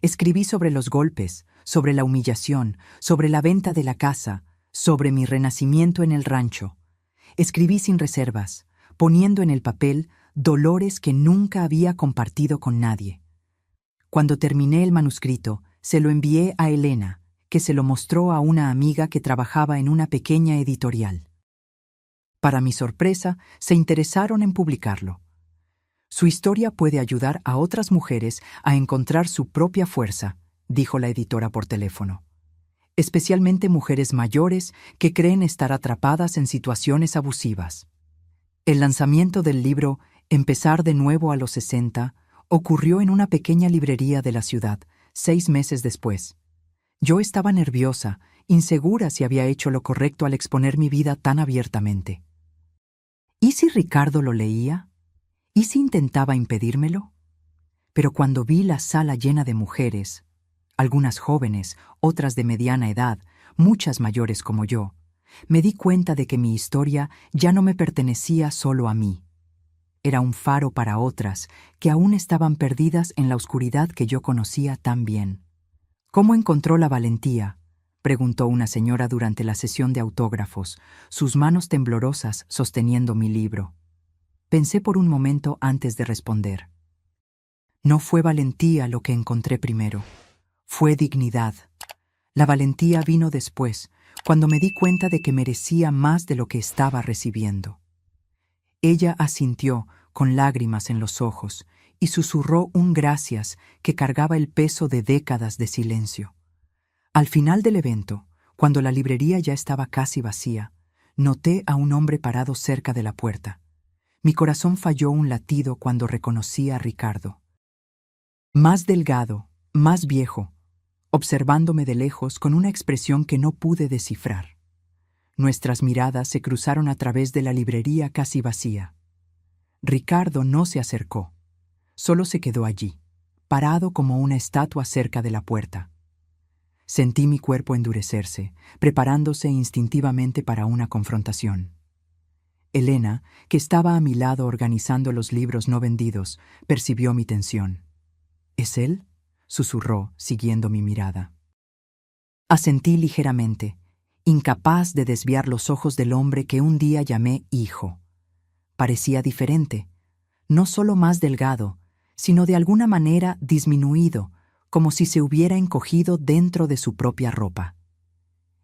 Escribí sobre los golpes, sobre la humillación, sobre la venta de la casa, sobre mi renacimiento en el rancho. Escribí sin reservas, poniendo en el papel dolores que nunca había compartido con nadie. Cuando terminé el manuscrito, se lo envié a Elena, que se lo mostró a una amiga que trabajaba en una pequeña editorial. Para mi sorpresa, se interesaron en publicarlo. Su historia puede ayudar a otras mujeres a encontrar su propia fuerza, dijo la editora por teléfono. Especialmente mujeres mayores que creen estar atrapadas en situaciones abusivas. El lanzamiento del libro Empezar de nuevo a los 60 ocurrió en una pequeña librería de la ciudad, 6 meses después. Yo estaba nerviosa, insegura si había hecho lo correcto al exponer mi vida tan abiertamente. ¿Y si Ricardo lo leía? ¿Y si intentaba impedírmelo? Pero cuando vi la sala llena de mujeres, algunas jóvenes, otras de mediana edad, muchas mayores como yo, me di cuenta de que mi historia ya no me pertenecía solo a mí. Era un faro para otras que aún estaban perdidas en la oscuridad que yo conocía tan bien. ¿Cómo encontró la valentía?, preguntó una señora durante la sesión de autógrafos, sus manos temblorosas sosteniendo mi libro. Pensé por un momento antes de responder. No fue valentía lo que encontré primero, fue dignidad. La valentía vino después, cuando me di cuenta de que merecía más de lo que estaba recibiendo. Ella asintió, con lágrimas en los ojos, y susurró un gracias que cargaba el peso de décadas de silencio. Al final del evento, cuando la librería ya estaba casi vacía, noté a un hombre parado cerca de la puerta. Mi corazón falló un latido cuando reconocí a Ricardo. Más delgado, más viejo, observándome de lejos con una expresión que no pude descifrar. Nuestras miradas se cruzaron a través de la librería casi vacía. Ricardo no se acercó, solo se quedó allí, parado como una estatua cerca de la puerta. Sentí mi cuerpo endurecerse, preparándose instintivamente para una confrontación. Elena, que estaba a mi lado organizando los libros no vendidos, percibió mi tensión. ¿Es él?, susurró, siguiendo mi mirada. Asentí ligeramente, incapaz de desviar los ojos del hombre que un día llamé hijo. Parecía diferente, no solo más delgado, sino de alguna manera disminuido, como si se hubiera encogido dentro de su propia ropa.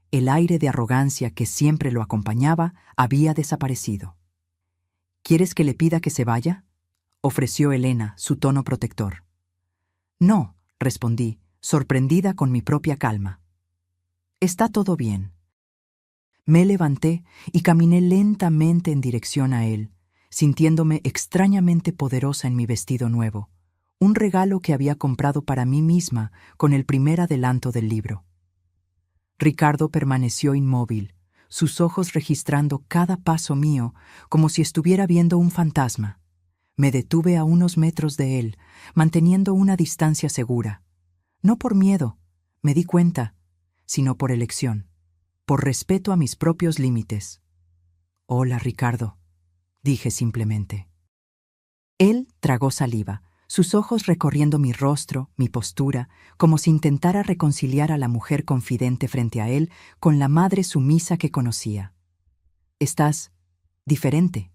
El aire de arrogancia que siempre lo acompañaba había desaparecido. ¿Quieres que le pida que se vaya?, ofreció Elena, su tono protector. No, respondí, sorprendida con mi propia calma. Está todo bien. Me levanté y caminé lentamente en dirección a él, sintiéndome extrañamente poderosa en mi vestido nuevo, un regalo que había comprado para mí misma con el primer adelanto del libro. Ricardo permaneció inmóvil, sus ojos registrando cada paso mío como si estuviera viendo un fantasma. Me detuve a unos metros de él, manteniendo una distancia segura. No por miedo, me di cuenta, sino por elección, por respeto a mis propios límites. «Hola, Ricardo», dije simplemente. Él tragó saliva, sus ojos recorriendo mi rostro, mi postura, como si intentara reconciliar a la mujer confidente frente a él con la madre sumisa que conocía. «Estás diferente»,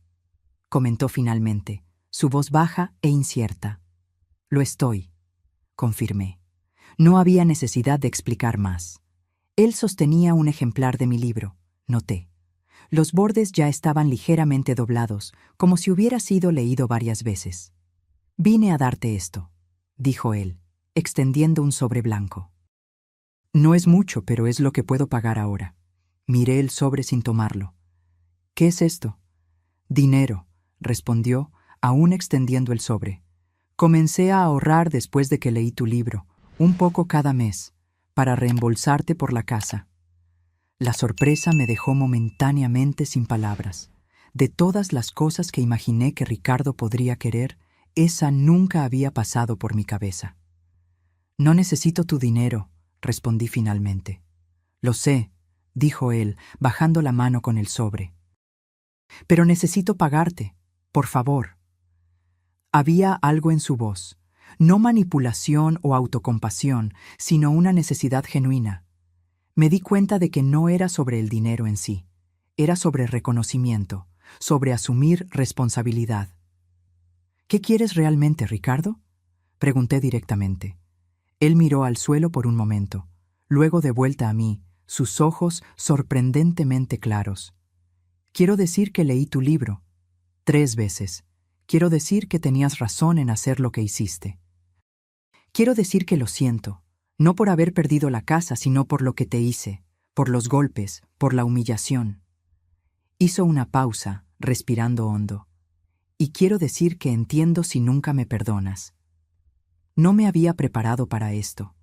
comentó finalmente, su voz baja e incierta. «Lo estoy», confirmé. No había necesidad de explicar más. Él sostenía un ejemplar de mi libro, noté. Los bordes ya estaban ligeramente doblados, como si hubiera sido leído varias veces. «Vine a darte esto», dijo él, extendiendo un sobre blanco. «No es mucho, pero es lo que puedo pagar ahora». Miré el sobre sin tomarlo. «¿Qué es esto?» «Dinero», respondió, aún extendiendo el sobre. «Comencé a ahorrar después de que leí tu libro, un poco cada mes, para reembolsarte por la casa». La sorpresa me dejó momentáneamente sin palabras. De todas las cosas que imaginé que Ricardo podría querer, esa nunca había pasado por mi cabeza. «No necesito tu dinero», respondí finalmente. «Lo sé», dijo él, bajando la mano con el sobre. «Pero necesito pagarte, por favor». Había algo en su voz, no manipulación o autocompasión, sino una necesidad genuina. Me di cuenta de que no era sobre el dinero en sí, era sobre reconocimiento, sobre asumir responsabilidad. «¿Qué quieres realmente, Ricardo?», pregunté directamente. Él miró al suelo por un momento, luego de vuelta a mí, sus ojos sorprendentemente claros. «Quiero decir que leí tu libro 3 veces. Quiero decir que tenías razón en hacer lo que hiciste. Quiero decir que lo siento, no por haber perdido la casa, sino por lo que te hice, por los golpes, por la humillación». Hizo una pausa, respirando hondo. «Y quiero decir que entiendo si nunca me perdonas». No me había preparado para esto.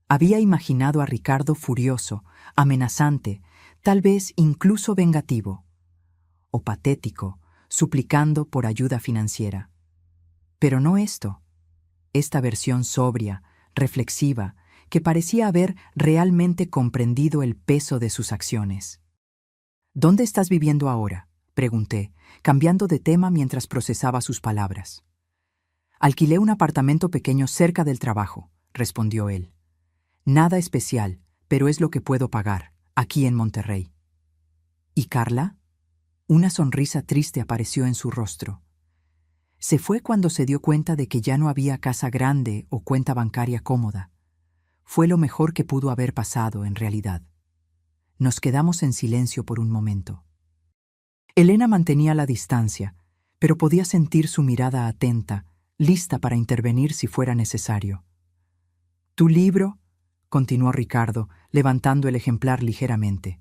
Había imaginado a Ricardo furioso, amenazante, tal vez incluso vengativo, o patético, suplicando por ayuda financiera. Pero no esto. Esta versión sobria, reflexiva, que parecía haber realmente comprendido el peso de sus acciones. «¿Dónde estás viviendo ahora?», pregunté, cambiando de tema mientras procesaba sus palabras. «Alquilé un apartamento pequeño cerca del trabajo», respondió él. «Nada especial, pero es lo que puedo pagar, aquí en Monterrey». «¿Y Carla?». Una sonrisa triste apareció en su rostro. Se fue cuando se dio cuenta de que ya no había casa grande o cuenta bancaria cómoda. Fue lo mejor que pudo haber pasado, en realidad. Nos quedamos en silencio por un momento. Elena mantenía la distancia, pero podía sentir su mirada atenta, lista para intervenir si fuera necesario. «Tu libro», continuó Ricardo, levantando el ejemplar ligeramente,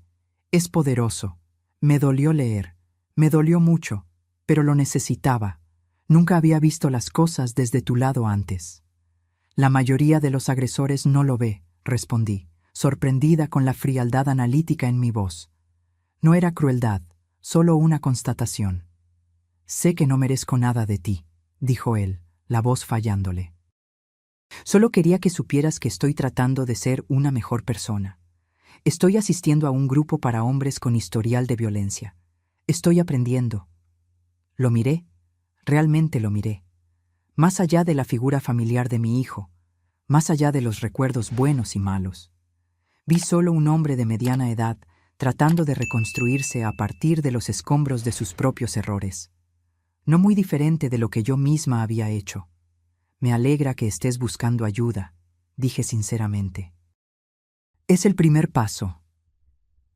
«es poderoso. Me dolió leer. Me dolió mucho, pero lo necesitaba. Nunca había visto las cosas desde tu lado antes». «La mayoría de los agresores no lo ve», respondí, sorprendida con la frialdad analítica en mi voz. No era crueldad, solo una constatación. «Sé que no merezco nada de ti», dijo él, la voz fallándole. «Solo quería que supieras que estoy tratando de ser una mejor persona. Estoy asistiendo a un grupo para hombres con historial de violencia. Estoy aprendiendo». Lo miré, realmente lo miré. Más allá de la figura familiar de mi hijo, más allá de los recuerdos buenos y malos. Vi solo un hombre de mediana edad tratando de reconstruirse a partir de los escombros de sus propios errores. No muy diferente de lo que yo misma había hecho. «Me alegra que estés buscando ayuda», dije sinceramente. «Es el primer paso».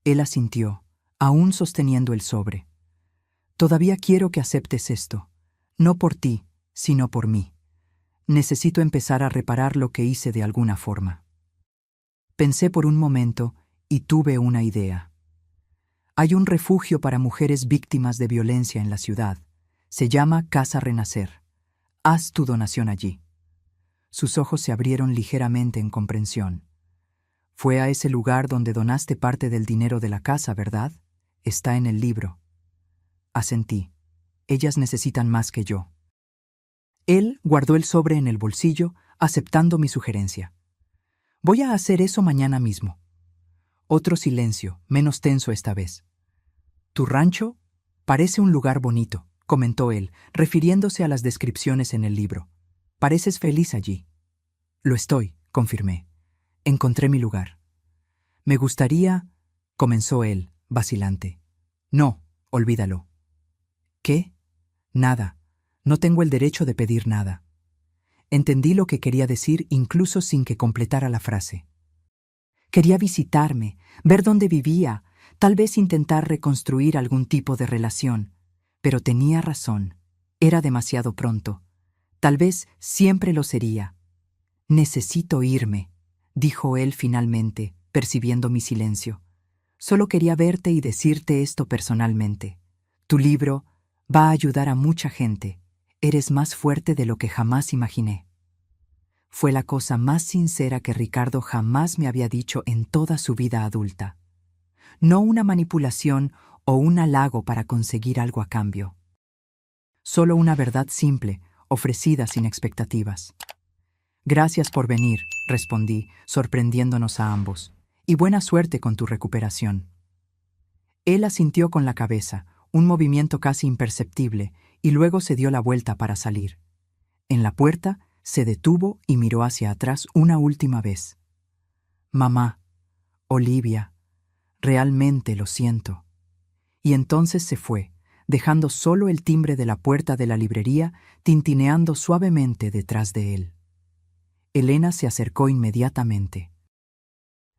Él asintió, aún sosteniendo el sobre. «Todavía quiero que aceptes esto, no por ti, sino por mí. Necesito empezar a reparar lo que hice de alguna forma». Pensé por un momento y tuve una idea. Hay un refugio para mujeres víctimas de violencia en la ciudad. Se llama Casa Renacer. Haz tu donación allí. Sus ojos se abrieron ligeramente en comprensión. «Fue a ese lugar donde donaste parte del dinero de la casa, ¿verdad? Está en el libro». Asentí. Ellas necesitan más que yo. Él guardó el sobre en el bolsillo, aceptando mi sugerencia. «Voy a hacer eso mañana mismo». Otro silencio, menos tenso esta vez. «Tu rancho parece un lugar bonito», comentó él, refiriéndose a las descripciones en el libro. «Pareces feliz allí». «Lo estoy», confirmé. «Encontré mi lugar». «Me gustaría», comenzó él, vacilante. «No, olvídalo». «¿Qué?» «Nada. No tengo el derecho de pedir nada». Entendí lo que quería decir incluso sin que completara la frase. Quería visitarme, ver dónde vivía, tal vez intentar reconstruir algún tipo de relación. Pero tenía razón. Era demasiado pronto. Tal vez siempre lo sería. «Necesito irme», dijo él finalmente, percibiendo mi silencio. «Solo quería verte y decirte esto personalmente. Tu libro va a ayudar a mucha gente. Eres más fuerte de lo que jamás imaginé». Fue la cosa más sincera que Ricardo jamás me había dicho en toda su vida adulta. no una manipulación o un halago para conseguir algo a cambio. Solo una verdad simple, ofrecida sin expectativas. Gracias por venir, respondí, sorprendiéndonos a ambos, y buena suerte con tu recuperación. Él asintió con la cabeza, un movimiento casi imperceptible, y luego se dio la vuelta para salir. En la puerta, se detuvo y miró hacia atrás una última vez. Mamá, Olivia, realmente lo siento. Y entonces se fue, dejando solo el timbre de la puerta de la librería tintineando suavemente detrás de él. Elena se acercó inmediatamente.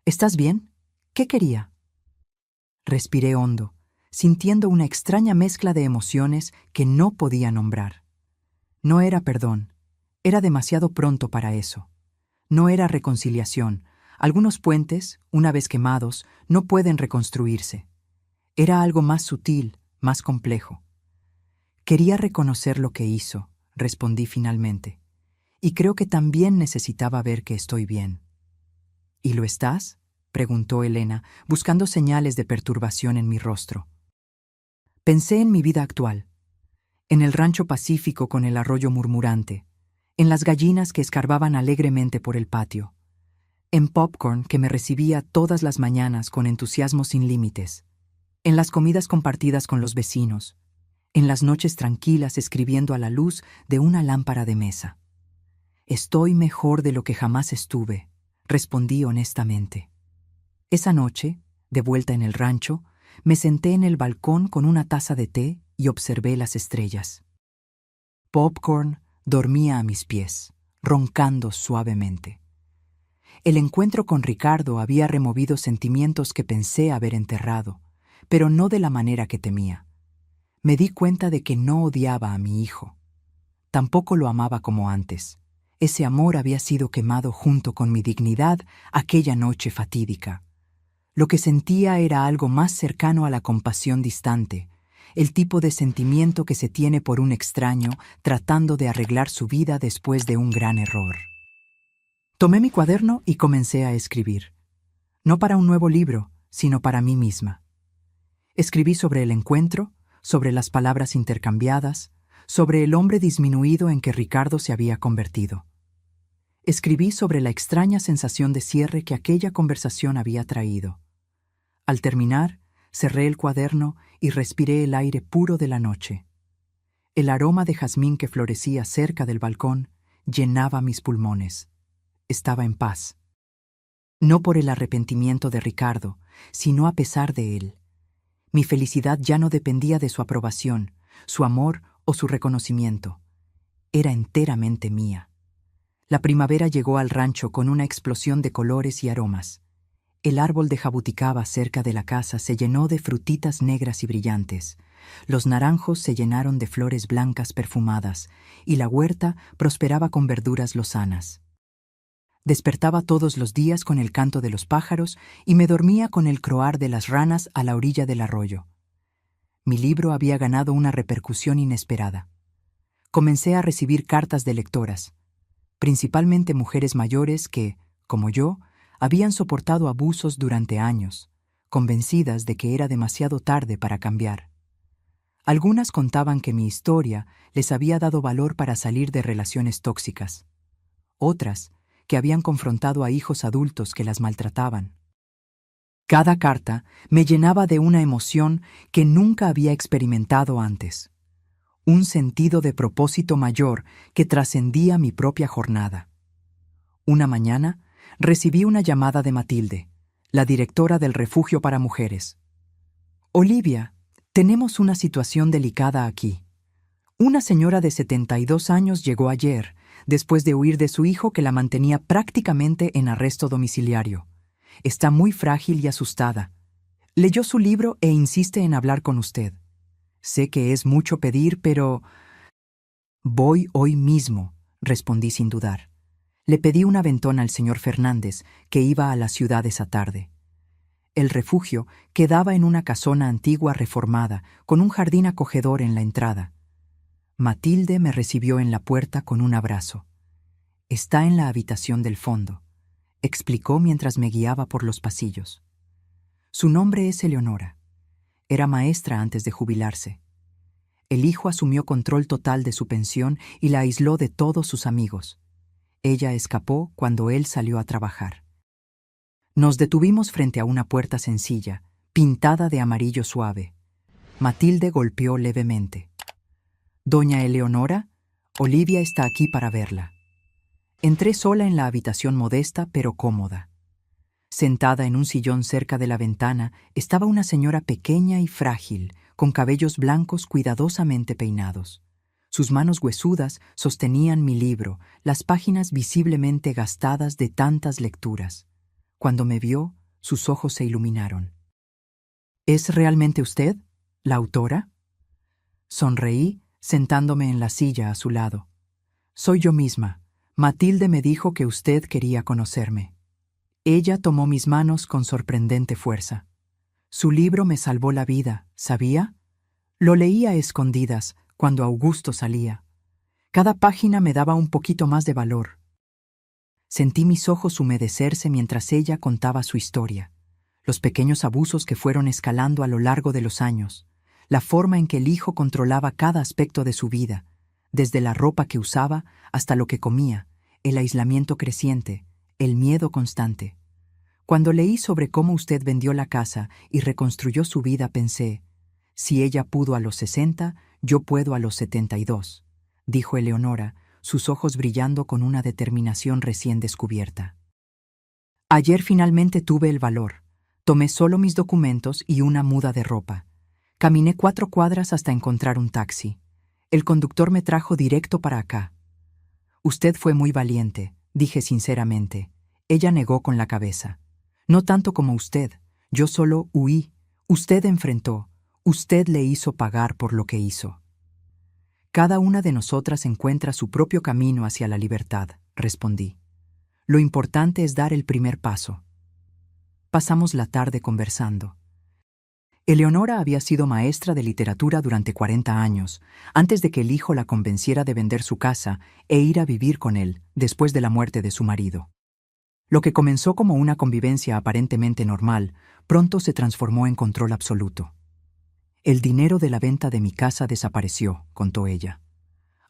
¿Estás bien? ¿Qué quería? Respiré hondo, sintiendo una extraña mezcla de emociones que no podía nombrar. No era perdón, era demasiado pronto para eso. No era reconciliación. Algunos puentes, una vez quemados, no pueden reconstruirse. Era algo más sutil, más complejo. Quería reconocer lo que hizo, respondí finalmente. Y creo que también necesitaba ver que estoy bien. ¿Y lo estás?, preguntó Elena, buscando señales de perturbación en mi rostro. Pensé en mi vida actual, en el rancho pacífico con el arroyo murmurante, en las gallinas que escarbaban alegremente por el patio, en Popcorn que me recibía todas las mañanas con entusiasmo sin límites, en las comidas compartidas con los vecinos, en las noches tranquilas escribiendo a la luz de una lámpara de mesa. Estoy mejor de lo que jamás estuve, respondí honestamente. Esa noche, de vuelta en el rancho, me senté en el balcón con una taza de té y observé las estrellas. Popcorn dormía a mis pies, roncando suavemente. El encuentro con Ricardo había removido sentimientos que pensé haber enterrado, pero no de la manera que temía. Me di cuenta de que no odiaba a mi hijo. Tampoco lo amaba como antes. Ese amor había sido quemado junto con mi dignidad aquella noche fatídica. Lo que sentía era algo más cercano a la compasión distante, el tipo de sentimiento que se tiene por un extraño tratando de arreglar su vida después de un gran error. Tomé mi cuaderno y comencé a escribir. No para un nuevo libro, sino para mí misma. Escribí sobre el encuentro, sobre las palabras intercambiadas, sobre el hombre disminuido en que Ricardo se había convertido. Escribí sobre la extraña sensación de cierre que aquella conversación había traído. Al terminar, cerré el cuaderno y respiré el aire puro de la noche. El aroma de jazmín que florecía cerca del balcón llenaba mis pulmones. Estaba en paz. No por el arrepentimiento de Ricardo, sino a pesar de él. Mi felicidad ya no dependía de su aprobación, su amor o su reconocimiento. Era enteramente mía. La primavera llegó al rancho con una explosión de colores y aromas. El árbol de jabuticaba cerca de la casa se llenó de frutitas negras y brillantes. Los naranjos se llenaron de flores blancas perfumadas, y la huerta prosperaba con verduras lozanas. Despertaba todos los días con el canto de los pájaros y me dormía con el croar de las ranas a la orilla del arroyo. Mi libro había ganado una repercusión inesperada. Comencé a recibir cartas de lectoras, principalmente mujeres mayores que, como yo, habían soportado abusos durante años, convencidas de que era demasiado tarde para cambiar. Algunas contaban que mi historia les había dado valor para salir de relaciones tóxicas. Otras, que habían confrontado a hijos adultos que las maltrataban. Cada carta me llenaba de una emoción que nunca había experimentado antes. Un sentido de propósito mayor que trascendía mi propia jornada. Una mañana, recibí una llamada de Matilde, la directora del refugio para mujeres. Olivia, tenemos una situación delicada aquí. Una señora de 72 años llegó ayer, después de huir de su hijo que la mantenía prácticamente en arresto domiciliario. Está muy frágil y asustada. Leyó su libro e insiste en hablar con usted. Sé que es mucho pedir, pero... Voy hoy mismo, respondí sin dudar. Le pedí un aventón al señor Fernández, que iba a la ciudad esa tarde. El refugio quedaba en una casona antigua reformada, con un jardín acogedor en la entrada. Matilde me recibió en la puerta con un abrazo. Está en la habitación del fondo, explicó mientras me guiaba por los pasillos. Su nombre es Eleonora. Era maestra antes de jubilarse. El hijo asumió control total de su pensión y la aisló de todos sus amigos. Ella escapó cuando él salió a trabajar. Nos detuvimos frente a una puerta sencilla, pintada de amarillo suave. Matilde golpeó levemente. «Doña Eleonora, Olivia está aquí para verla». Entré sola en la habitación modesta pero cómoda. Sentada en un sillón cerca de la ventana estaba una señora pequeña y frágil, con cabellos blancos cuidadosamente peinados. Sus manos huesudas sostenían mi libro, las páginas visiblemente gastadas de tantas lecturas. Cuando me vio, sus ojos se iluminaron. «¿Es realmente usted, la autora?». Sonreí, sentándome en la silla a su lado. «Soy yo misma. Matilde me dijo que usted quería conocerme». Ella tomó mis manos con sorprendente fuerza. «Su libro me salvó la vida, ¿sabía? Lo leí a escondidas, cuando Augusto salía. Cada página me daba un poquito más de valor». Sentí mis ojos humedecerse mientras ella contaba su historia, los pequeños abusos que fueron escalando a lo largo de los años, la forma en que el hijo controlaba cada aspecto de su vida, desde la ropa que usaba hasta lo que comía, el aislamiento creciente, el miedo constante. Cuando leí sobre cómo usted vendió la casa y reconstruyó su vida, pensé, si ella pudo a los 60, yo puedo a los 72, dijo Eleonora, sus ojos brillando con una determinación recién descubierta. Ayer finalmente tuve el valor. Tomé solo mis documentos y una muda de ropa. Caminé 4 cuadras hasta encontrar un taxi. El conductor me trajo directo para acá. «Usted fue muy valiente», dije sinceramente. Ella negó con la cabeza. «No tanto como usted. Yo solo huí. Usted enfrentó. Usted le hizo pagar por lo que hizo». «Cada una de nosotras encuentra su propio camino hacia la libertad», respondí. «Lo importante es dar el primer paso». Pasamos la tarde conversando. Eleonora había sido maestra de literatura durante 40 años, antes de que el hijo la convenciera de vender su casa e ir a vivir con él después de la muerte de su marido. Lo que comenzó como una convivencia aparentemente normal, pronto se transformó en control absoluto. «El dinero de la venta de mi casa desapareció», contó ella.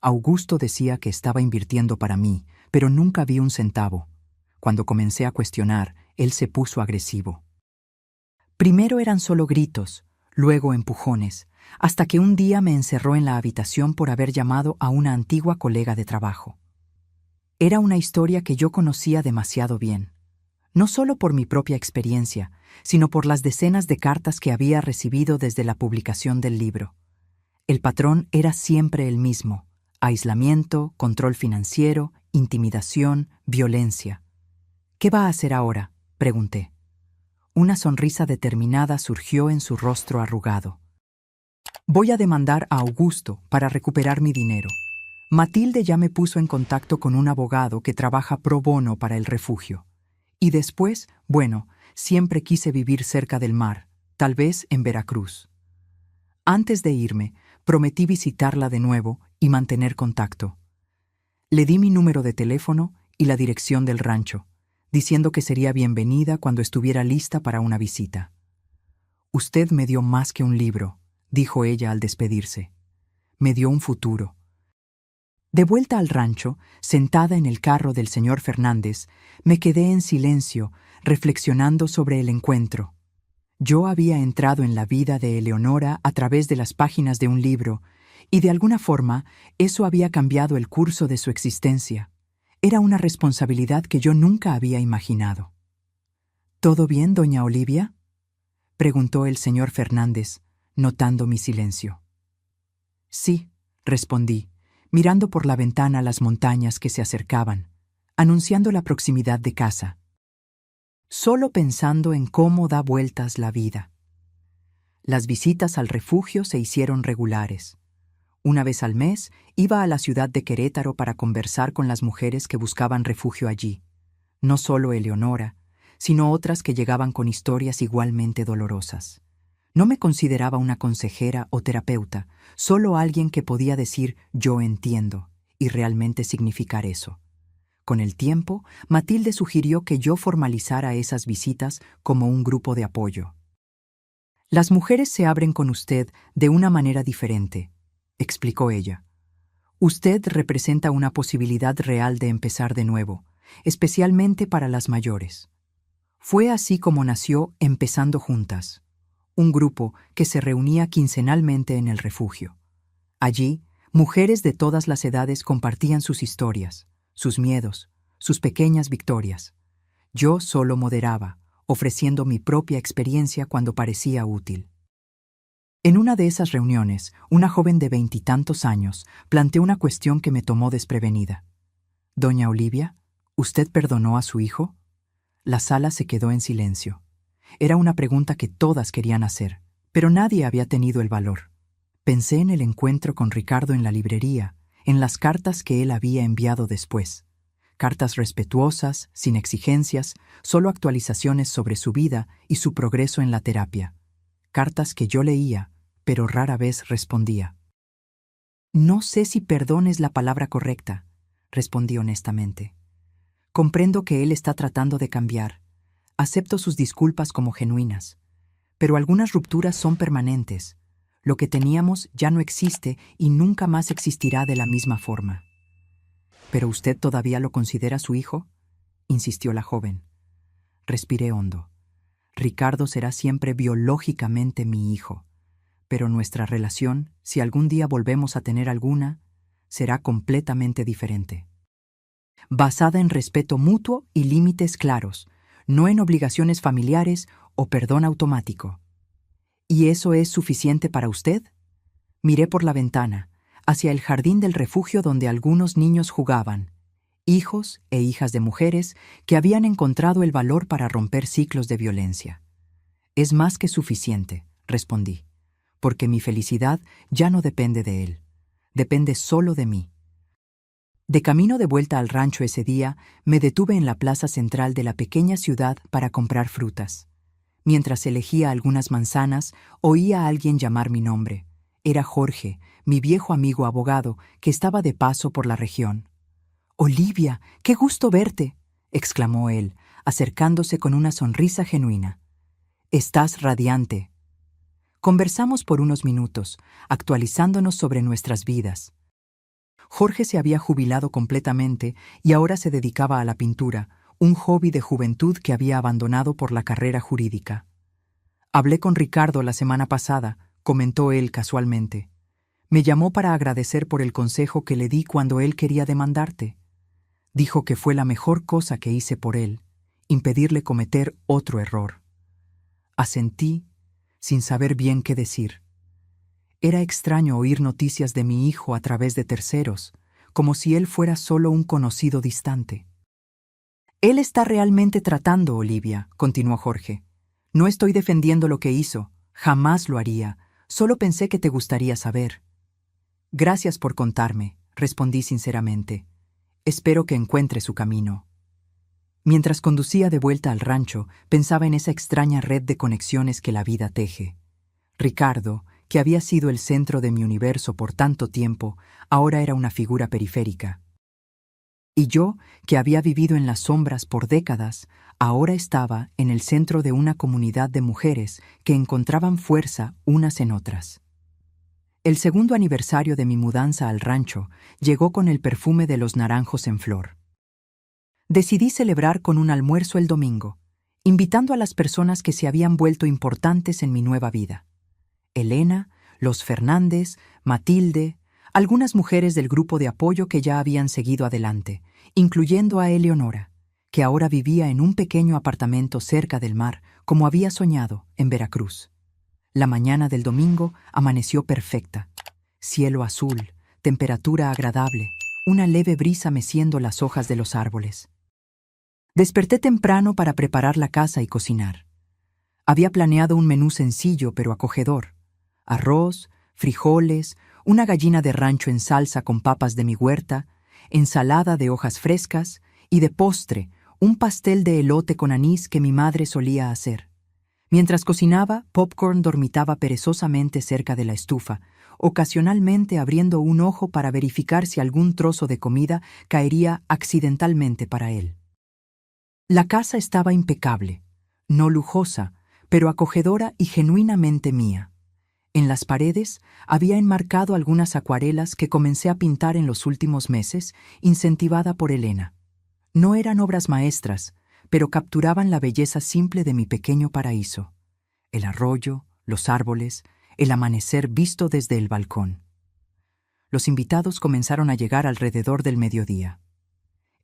«Augusto decía que estaba invirtiendo para mí, pero nunca vi un centavo. Cuando comencé a cuestionar, él se puso agresivo. Primero eran solo gritos, luego empujones, hasta que un día me encerró en la habitación por haber llamado a una antigua colega de trabajo. Era una historia que yo conocía demasiado bien, no solo por mi propia experiencia, sino por las decenas de cartas que había recibido desde la publicación del libro. El patrón era siempre el mismo: aislamiento, control financiero, intimidación, violencia. «¿Qué va a hacer ahora?», pregunté. Una sonrisa determinada surgió en su rostro arrugado. «Voy a demandar a Augusto para recuperar mi dinero. Matilde ya me puso en contacto con un abogado que trabaja pro bono para el refugio. Y después, bueno, siempre quise vivir cerca del mar, tal vez en Veracruz. Antes de irme, prometí visitarla de nuevo y mantener contacto. Le di mi número de teléfono y la dirección del rancho, diciendo que sería bienvenida cuando estuviera lista para una visita. «Usted me dio más que un libro», dijo ella al despedirse. «Me dio un futuro». De vuelta al rancho, sentada en el carro del señor Fernández, me quedé en silencio, reflexionando sobre el encuentro. Yo había entrado en la vida de Eleonora a través de las páginas de un libro, y de alguna forma eso había cambiado el curso de su existencia. Era una responsabilidad que yo nunca había imaginado. «¿Todo bien, doña Olivia?», preguntó el señor Fernández, notando mi silencio. «Sí», respondí, mirando por la ventana las montañas que se acercaban, anunciando la proximidad de casa. Solo pensando en cómo da vueltas la vida. Las visitas al refugio se hicieron regulares. Una vez al mes iba a la ciudad de Querétaro para conversar con las mujeres que buscaban refugio allí. No solo Eleonora, sino otras que llegaban con historias igualmente dolorosas. No me consideraba una consejera o terapeuta, solo alguien que podía decir «yo entiendo» y realmente significar eso. Con el tiempo, Matilde sugirió que yo formalizara esas visitas como un grupo de apoyo. Las mujeres se abren con usted de una manera diferente, explicó ella. Usted representa una posibilidad real de empezar de nuevo, especialmente para las mayores. Fue así como nació Empezando Juntas, un grupo que se reunía quincenalmente en el refugio. Allí, mujeres de todas las edades compartían sus historias, sus miedos, sus pequeñas victorias. Yo solo moderaba, ofreciendo mi propia experiencia cuando parecía útil. En una de esas reuniones, una joven de 20 años planteó una cuestión que me tomó desprevenida. «Doña Olivia, ¿usted perdonó a su hijo?» La sala se quedó en silencio. Era una pregunta que todas querían hacer, pero nadie había tenido el valor. Pensé en el encuentro con Ricardo en la librería, en las cartas que él había enviado después. Cartas respetuosas, sin exigencias, solo actualizaciones sobre su vida y su progreso en la terapia. Cartas que yo leía, pero rara vez respondía. «No sé si perdón es la palabra correcta», respondí honestamente. «Comprendo que él está tratando de cambiar. Acepto sus disculpas como genuinas. Pero algunas rupturas son permanentes. Lo que teníamos ya no existe y nunca más existirá de la misma forma». «¿Pero usted todavía lo considera su hijo?», insistió la joven. Respiré hondo. Ricardo será siempre biológicamente mi hijo, pero nuestra relación, si algún día volvemos a tener alguna, será completamente diferente. Basada en respeto mutuo y límites claros, no en obligaciones familiares o perdón automático. ¿Y eso es suficiente para usted? Miré por la ventana, hacia el jardín del refugio donde algunos niños jugaban, hijos e hijas de mujeres que habían encontrado el valor para romper ciclos de violencia. «Es más que suficiente», respondí, «porque mi felicidad ya no depende de él, depende solo de mí». De camino de vuelta al rancho ese día, me detuve en la plaza central de la pequeña ciudad para comprar frutas. Mientras elegía algunas manzanas, oía a alguien llamar mi nombre. Era Jorge, mi viejo amigo abogado, que estaba de paso por la región. «Olivia, qué gusto verte», exclamó él, acercándose con una sonrisa genuina. «Estás radiante». Conversamos por unos minutos, actualizándonos sobre nuestras vidas. Jorge se había jubilado completamente y ahora se dedicaba a la pintura, un hobby de juventud que había abandonado por la carrera jurídica. «Hablé con Ricardo la semana pasada», comentó él casualmente. «Me llamó para agradecer por el consejo que le di cuando él quería demandarte. Dijo que fue la mejor cosa que hice por él, impedirle cometer otro error». Asentí, sin saber bien qué decir. Era extraño oír noticias de mi hijo a través de terceros, como si él fuera solo un conocido distante. «Él está realmente tratando, Olivia», continuó Jorge. «No estoy defendiendo lo que hizo, jamás lo haría, solo pensé que te gustaría saber». «Gracias por contarme», respondí sinceramente. «Espero que encuentre su camino». Mientras conducía de vuelta al rancho, pensaba en esa extraña red de conexiones que la vida teje. Ricardo, que había sido el centro de mi universo por tanto tiempo, ahora era una figura periférica. Y yo, que había vivido en las sombras por décadas, ahora estaba en el centro de una comunidad de mujeres que encontraban fuerza unas en otras. El segundo aniversario de mi mudanza al rancho llegó con el perfume de los naranjos en flor. Decidí celebrar con un almuerzo el domingo, invitando a las personas que se habían vuelto importantes en mi nueva vida. Elena, los Fernández, Matilde, algunas mujeres del grupo de apoyo que ya habían seguido adelante, incluyendo a Eleonora, que ahora vivía en un pequeño apartamento cerca del mar, como había soñado, en Veracruz. La mañana del domingo amaneció perfecta. Cielo azul, temperatura agradable, una leve brisa meciendo las hojas de los árboles. Desperté temprano para preparar la casa y cocinar. Había planeado un menú sencillo pero acogedor. Arroz, frijoles, una gallina de rancho en salsa con papas de mi huerta, ensalada de hojas frescas y de postre, un pastel de elote con anís que mi madre solía hacer. Mientras cocinaba, Popcorn dormitaba perezosamente cerca de la estufa, ocasionalmente abriendo un ojo para verificar si algún trozo de comida caería accidentalmente para él. La casa estaba impecable, no lujosa, pero acogedora y genuinamente mía. En las paredes había enmarcado algunas acuarelas que comencé a pintar en los últimos meses, incentivada por Elena. No eran obras maestras, pero capturaban la belleza simple de mi pequeño paraíso. El arroyo, los árboles, el amanecer visto desde el balcón. Los invitados comenzaron a llegar alrededor del mediodía.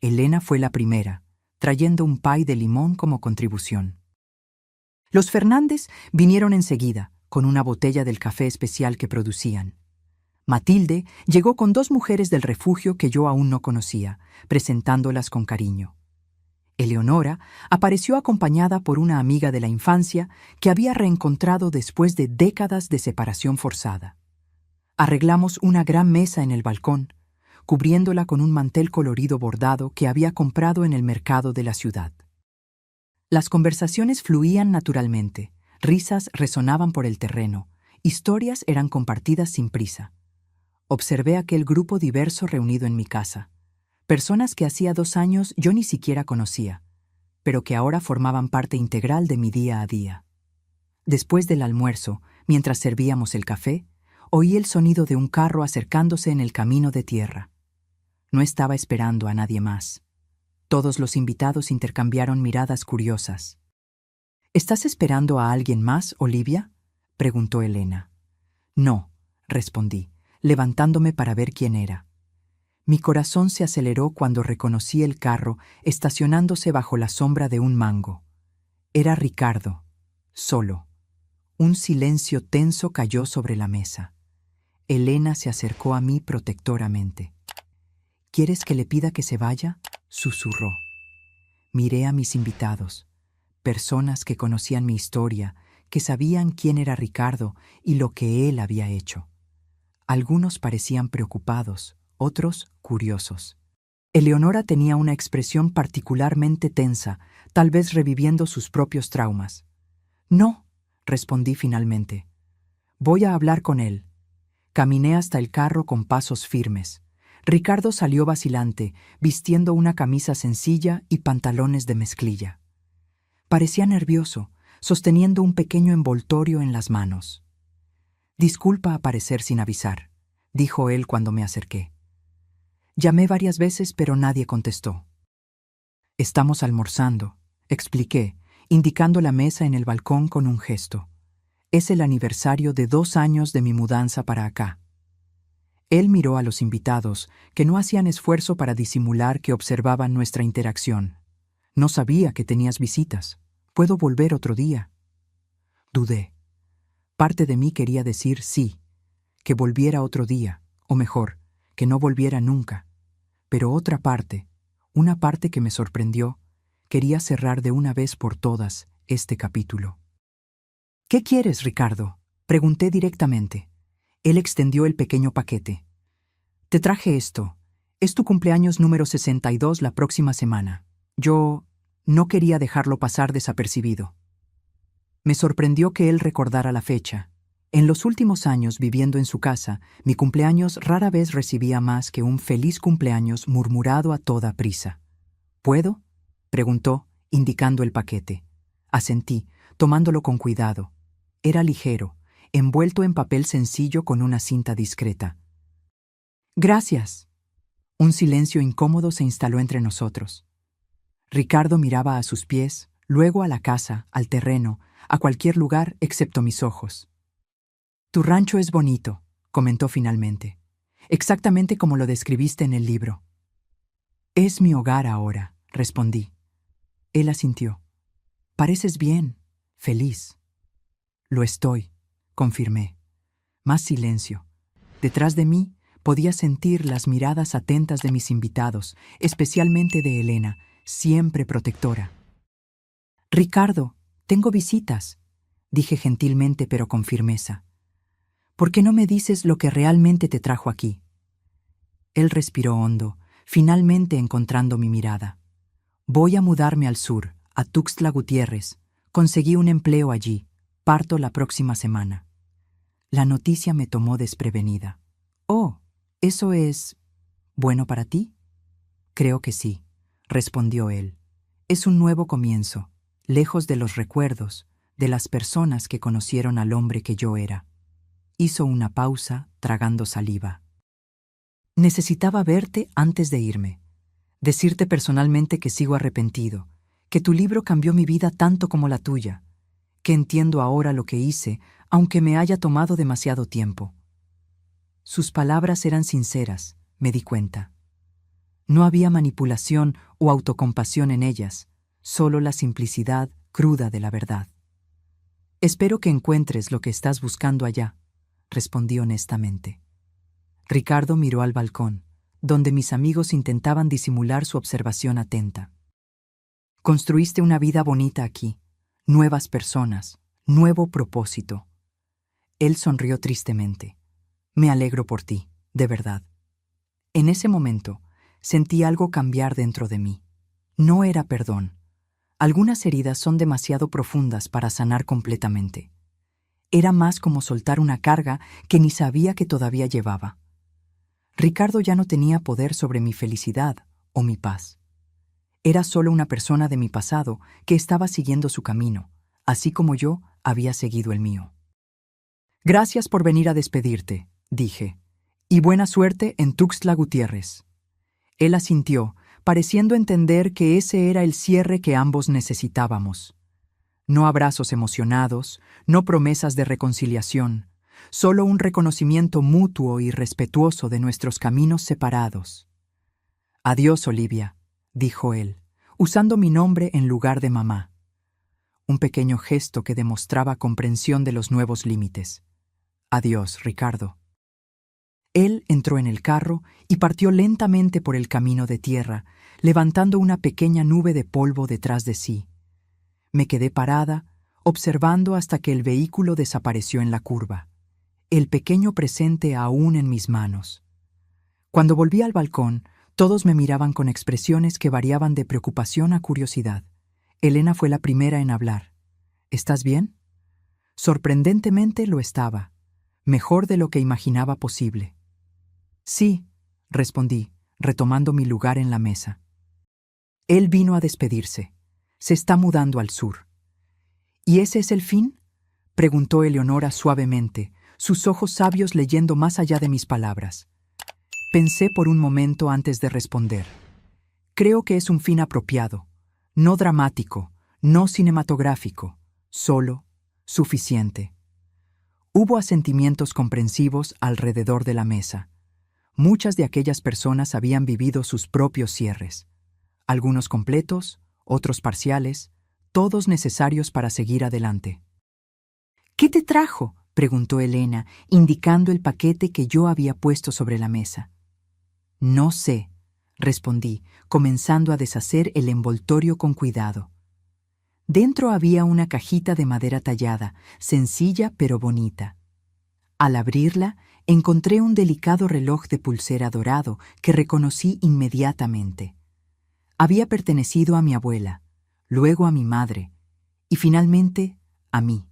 Elena fue la primera, trayendo un pie de limón como contribución. Los Fernández vinieron enseguida, con una botella del café especial que producían. Matilde llegó con 2 mujeres del refugio que yo aún no conocía, presentándolas con cariño. Eleonora apareció acompañada por una amiga de la infancia que había reencontrado después de décadas de separación forzada. Arreglamos una gran mesa en el balcón, cubriéndola con un mantel colorido bordado que había comprado en el mercado de la ciudad. Las conversaciones fluían naturalmente, risas resonaban por el terreno, historias eran compartidas sin prisa. Observé aquel grupo diverso reunido en mi casa, personas que hacía 2 años yo ni siquiera conocía, pero que ahora formaban parte integral de mi día a día. Después del almuerzo, mientras servíamos el café, oí el sonido de un carro acercándose en el camino de tierra. No estaba esperando a nadie más. Todos los invitados intercambiaron miradas curiosas. ¿Estás esperando a alguien más, Olivia?, preguntó Elena. No, respondí, levantándome para ver quién era. Mi corazón se aceleró cuando reconocí el carro estacionándose bajo la sombra de un mango. Era Ricardo, solo. Un silencio tenso cayó sobre la mesa. Elena se acercó a mí protectoramente. ¿Quieres que le pida que se vaya?, susurró. Miré a mis invitados, personas que conocían mi historia, que sabían quién era Ricardo y lo que él había hecho. Algunos parecían preocupados, otros curiosos. Eleonora tenía una expresión particularmente tensa, tal vez reviviendo sus propios traumas. No, respondí finalmente. Voy a hablar con él. Caminé hasta el carro con pasos firmes. Ricardo salió vacilante, vistiendo una camisa sencilla y pantalones de mezclilla. Parecía nervioso, sosteniendo un pequeño envoltorio en las manos. «Disculpa aparecer sin avisar», dijo él cuando me acerqué. Llamé varias veces, pero nadie contestó. «Estamos almorzando», expliqué, indicando la mesa en el balcón con un gesto. «Es el aniversario de 2 años de mi mudanza para acá». Él miró a los invitados, que no hacían esfuerzo para disimular que observaban nuestra interacción. «No sabía que tenías visitas. ¿Puedo volver otro día?» Dudé. Parte de mí quería decir sí, que volviera otro día, o mejor, que no volviera nunca. Pero otra parte, una parte que me sorprendió, quería cerrar de una vez por todas este capítulo. «¿Qué quieres, Ricardo?», pregunté directamente. Él extendió el pequeño paquete. «Te traje esto. Es tu cumpleaños número 62 la próxima semana. Yo no quería dejarlo pasar desapercibido». Me sorprendió que él recordara la fecha. En los últimos años viviendo en su casa, mi cumpleaños rara vez recibía más que un feliz cumpleaños murmurado a toda prisa. «¿Puedo?», preguntó, indicando el paquete. Asentí, tomándolo con cuidado. Era ligero, envuelto en papel sencillo con una cinta discreta. «Gracias». Un silencio incómodo se instaló entre nosotros. Ricardo miraba a sus pies, luego a la casa, al terreno, a cualquier lugar excepto mis ojos. «Tu rancho es bonito», comentó finalmente. «Exactamente como lo describiste en el libro». «Es mi hogar ahora», respondí. Él asintió. «Pareces bien, feliz». «Lo estoy», confirmé. Más silencio. Detrás de mí podía sentir las miradas atentas de mis invitados, especialmente de Elena, siempre protectora. «Ricardo, tengo visitas», dije gentilmente pero con firmeza. «¿Por qué no me dices lo que realmente te trajo aquí?» Él respiró hondo, finalmente encontrando mi mirada. «Voy a mudarme al sur, a Tuxtla Gutiérrez. Conseguí un empleo allí. Parto la próxima semana». La noticia me tomó desprevenida. «Oh, ¿eso es bueno para ti?» «Creo que sí», respondió él. «Es un nuevo comienzo, lejos de los recuerdos, de las personas que conocieron al hombre que yo era. Hizo una pausa, tragando saliva. Necesitaba verte antes de irme. Decirte personalmente que sigo arrepentido, que tu libro cambió mi vida tanto como la tuya, que entiendo ahora lo que hice, aunque me haya tomado demasiado tiempo. Sus palabras eran sinceras, me di cuenta. No había manipulación o autocompasión en ellas, solo la simplicidad cruda de la verdad. Espero que encuentres lo que estás buscando allá, respondí honestamente. Ricardo miró al balcón, donde mis amigos intentaban disimular su observación atenta. Construiste una vida bonita aquí, nuevas personas, nuevo propósito. Él sonrió tristemente. Me alegro por ti, de verdad. En ese momento, sentí algo cambiar dentro de mí. No era perdón. Algunas heridas son demasiado profundas para sanar completamente. Era más como soltar una carga que ni sabía que todavía llevaba. Ricardo ya no tenía poder sobre mi felicidad o mi paz. Era solo una persona de mi pasado que estaba siguiendo su camino, así como yo había seguido el mío. Gracias por venir a despedirte, dije, y buena suerte en Tuxtla Gutiérrez. Él asintió, pareciendo entender que ese era el cierre que ambos necesitábamos. No abrazos emocionados, no promesas de reconciliación, solo un reconocimiento mutuo y respetuoso de nuestros caminos separados. Adiós, Olivia, dijo él, usando mi nombre en lugar de mamá. Un pequeño gesto que demostraba comprensión de los nuevos límites. Adiós, Ricardo. Él entró en el carro y partió lentamente por el camino de tierra, levantando una pequeña nube de polvo detrás de sí. Me quedé parada, observando hasta que el vehículo desapareció en la curva, el pequeño presente aún en mis manos. Cuando volví al balcón, todos me miraban con expresiones que variaban de preocupación a curiosidad. Elena fue la primera en hablar. ¿Estás bien? Sorprendentemente lo estaba, mejor de lo que imaginaba posible. Sí, respondí, retomando mi lugar en la mesa. Él vino a despedirse. Se está mudando al sur. ¿Y ese es el fin? Preguntó Eleonora suavemente, sus ojos sabios leyendo más allá de mis palabras. Pensé por un momento antes de responder. Creo que es un fin apropiado, no dramático, no cinematográfico, solo, suficiente. Hubo asentimientos comprensivos alrededor de la mesa. Muchas de aquellas personas habían vivido sus propios cierres. Algunos completos, otros parciales, todos necesarios para seguir adelante. ¿Qué te trajo?, preguntó Elena, indicando el paquete que yo había puesto sobre la mesa. No sé, respondí, comenzando a deshacer el envoltorio con cuidado. Dentro había una cajita de madera tallada, sencilla pero bonita. Al abrirla, encontré un delicado reloj de pulsera dorado que reconocí inmediatamente. Había pertenecido a mi abuela, luego a mi madre, y finalmente a mí.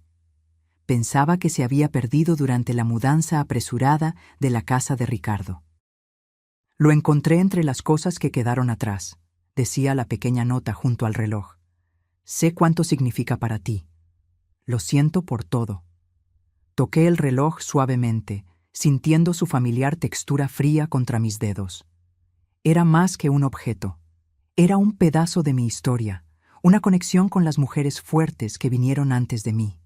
Pensaba que se había perdido durante la mudanza apresurada de la casa de Ricardo. Lo encontré entre las cosas que quedaron atrás, decía la pequeña nota junto al reloj. Sé cuánto significa para ti. Lo siento por todo. Toqué el reloj suavemente, sintiendo su familiar textura fría contra mis dedos. Era más que un objeto. Era un pedazo de mi historia, una conexión con las mujeres fuertes que vinieron antes de mí.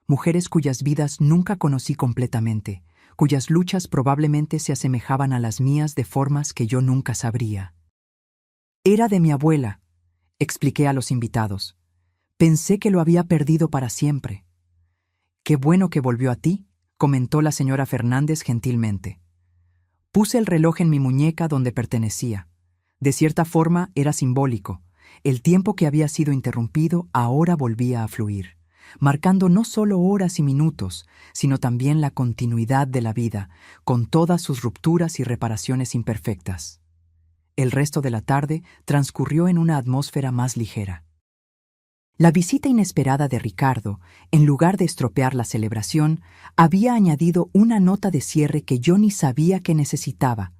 Mujeres cuyas vidas nunca conocí completamente, cuyas luchas probablemente se asemejaban a las mías de formas que yo nunca sabría. Era de mi abuela, expliqué a los invitados. Pensé que lo había perdido para siempre. Qué bueno que volvió a ti, comentó la señora Fernández gentilmente. Puse el reloj en mi muñeca donde pertenecía. De cierta forma era simbólico. El tiempo que había sido interrumpido ahora volvía a fluir, marcando no solo horas y minutos, sino también la continuidad de la vida, con todas sus rupturas y reparaciones imperfectas. El resto de la tarde transcurrió en una atmósfera más ligera. La visita inesperada de Ricardo, en lugar de estropear la celebración, había añadido una nota de cierre que yo ni sabía que necesitaba.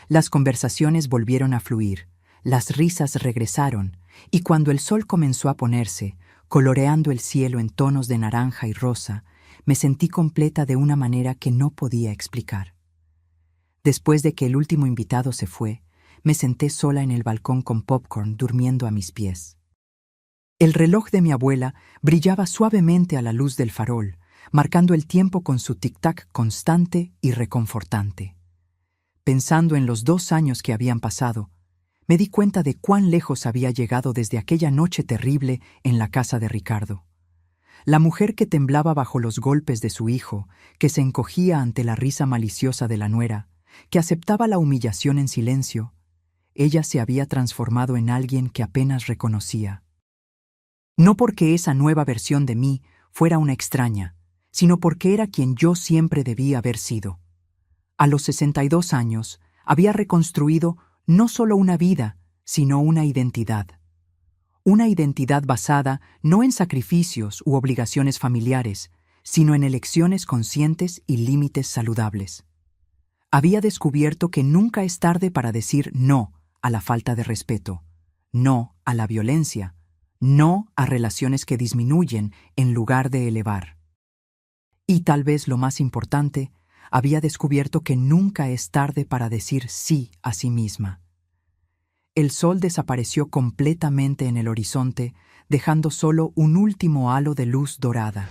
Las conversaciones volvieron a fluir, las risas regresaron, y cuando el sol comenzó a ponerse, Coloreando el cielo en tonos de naranja y rosa, me sentí completa de una manera que no podía explicar. Después de que el último invitado se fue, me senté sola en el balcón con popcorn durmiendo a mis pies. El reloj de mi abuela brillaba suavemente a la luz del farol, marcando el tiempo con su tic-tac constante y reconfortante. Pensando en los 2 años que habían pasado, me di cuenta de cuán lejos había llegado desde aquella noche terrible en la casa de Ricardo. La mujer que temblaba bajo los golpes de su hijo, que se encogía ante la risa maliciosa de la nuera, que aceptaba la humillación en silencio, ella se había transformado en alguien que apenas reconocía. No porque esa nueva versión de mí fuera una extraña, sino porque era quien yo siempre debía haber sido. A los 62 años, había reconstruido no solo una vida, sino una identidad. Una identidad basada no en sacrificios u obligaciones familiares, sino en elecciones conscientes y límites saludables. Había descubierto que nunca es tarde para decir no a la falta de respeto, no a la violencia, no a relaciones que disminuyen en lugar de elevar. Y tal vez lo más importante, había descubierto que nunca es tarde para decir sí a sí misma. El sol desapareció completamente en el horizonte, dejando solo un último halo de luz dorada.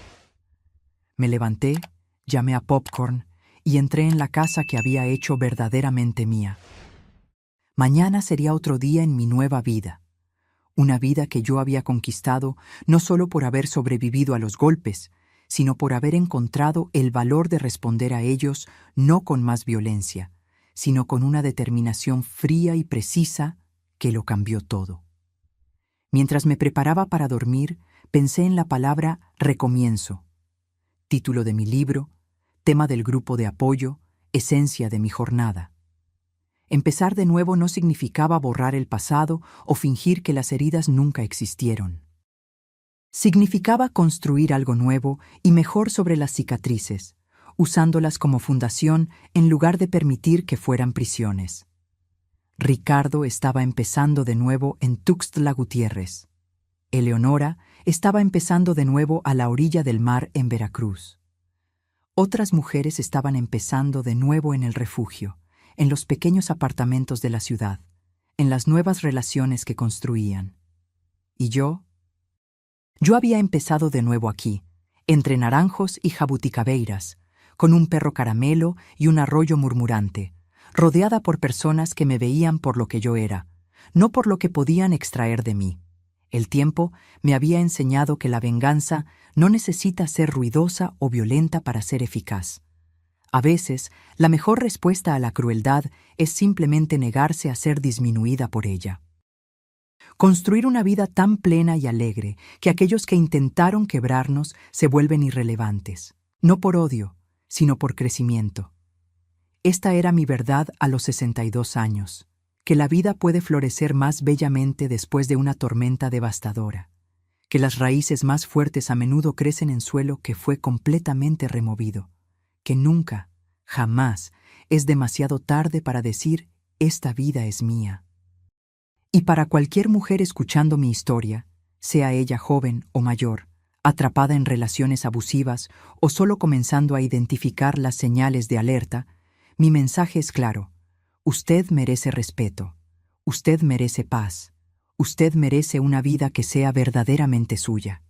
Me levanté, llamé a Popcorn y entré en la casa que había hecho verdaderamente mía. Mañana sería otro día en mi nueva vida. Una vida que yo había conquistado no solo por haber sobrevivido a los golpes, sino por haber encontrado el valor de responder a ellos no con más violencia, sino con una determinación fría y precisa que lo cambió todo. Mientras me preparaba para dormir, pensé en la palabra recomienzo, título de mi libro, tema del grupo de apoyo, esencia de mi jornada. Empezar de nuevo no significaba borrar el pasado o fingir que las heridas nunca existieron. Significaba construir algo nuevo y mejor sobre las cicatrices, usándolas como fundación en lugar de permitir que fueran prisiones. Ricardo estaba empezando de nuevo en Tuxtla Gutiérrez. Eleonora estaba empezando de nuevo a la orilla del mar en Veracruz. Otras mujeres estaban empezando de nuevo en el refugio, en los pequeños apartamentos de la ciudad, en las nuevas relaciones que construían. ¿Y yo? Yo había empezado de nuevo aquí, entre naranjos y jabuticabeiras, con un perro caramelo y un arroyo murmurante, rodeada por personas que me veían por lo que yo era, no por lo que podían extraer de mí. El tiempo me había enseñado que la venganza no necesita ser ruidosa o violenta para ser eficaz. A veces, la mejor respuesta a la crueldad es simplemente negarse a ser disminuida por ella. Construir una vida tan plena y alegre que aquellos que intentaron quebrarnos se vuelven irrelevantes, no por odio, sino por crecimiento. Esta era mi verdad a los 62 años, que la vida puede florecer más bellamente después de una tormenta devastadora, que las raíces más fuertes a menudo crecen en suelo que fue completamente removido, que nunca, jamás, es demasiado tarde para decir, esta vida es mía. Y para cualquier mujer escuchando mi historia, sea ella joven o mayor, atrapada en relaciones abusivas o solo comenzando a identificar las señales de alerta, mi mensaje es claro: usted merece respeto, usted merece paz, usted merece una vida que sea verdaderamente suya.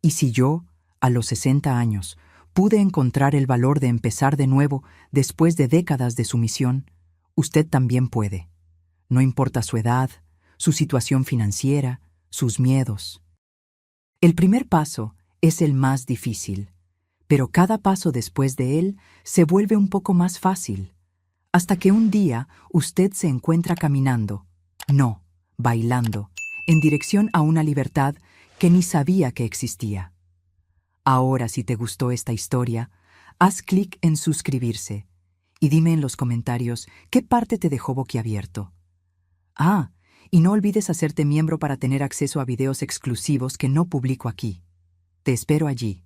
Y si yo, a los 60 años, pude encontrar el valor de empezar de nuevo después de décadas de sumisión, usted también puede. No importa su edad, su situación financiera, sus miedos. El primer paso es el más difícil, pero cada paso después de él se vuelve un poco más fácil, hasta que un día usted se encuentra caminando, no, bailando, en dirección a una libertad que ni sabía que existía. Ahora, si te gustó esta historia, haz clic en suscribirse y dime en los comentarios qué parte te dejó boquiabierto. Y no olvides hacerte miembro para tener acceso a videos exclusivos que no publico aquí. Te espero allí.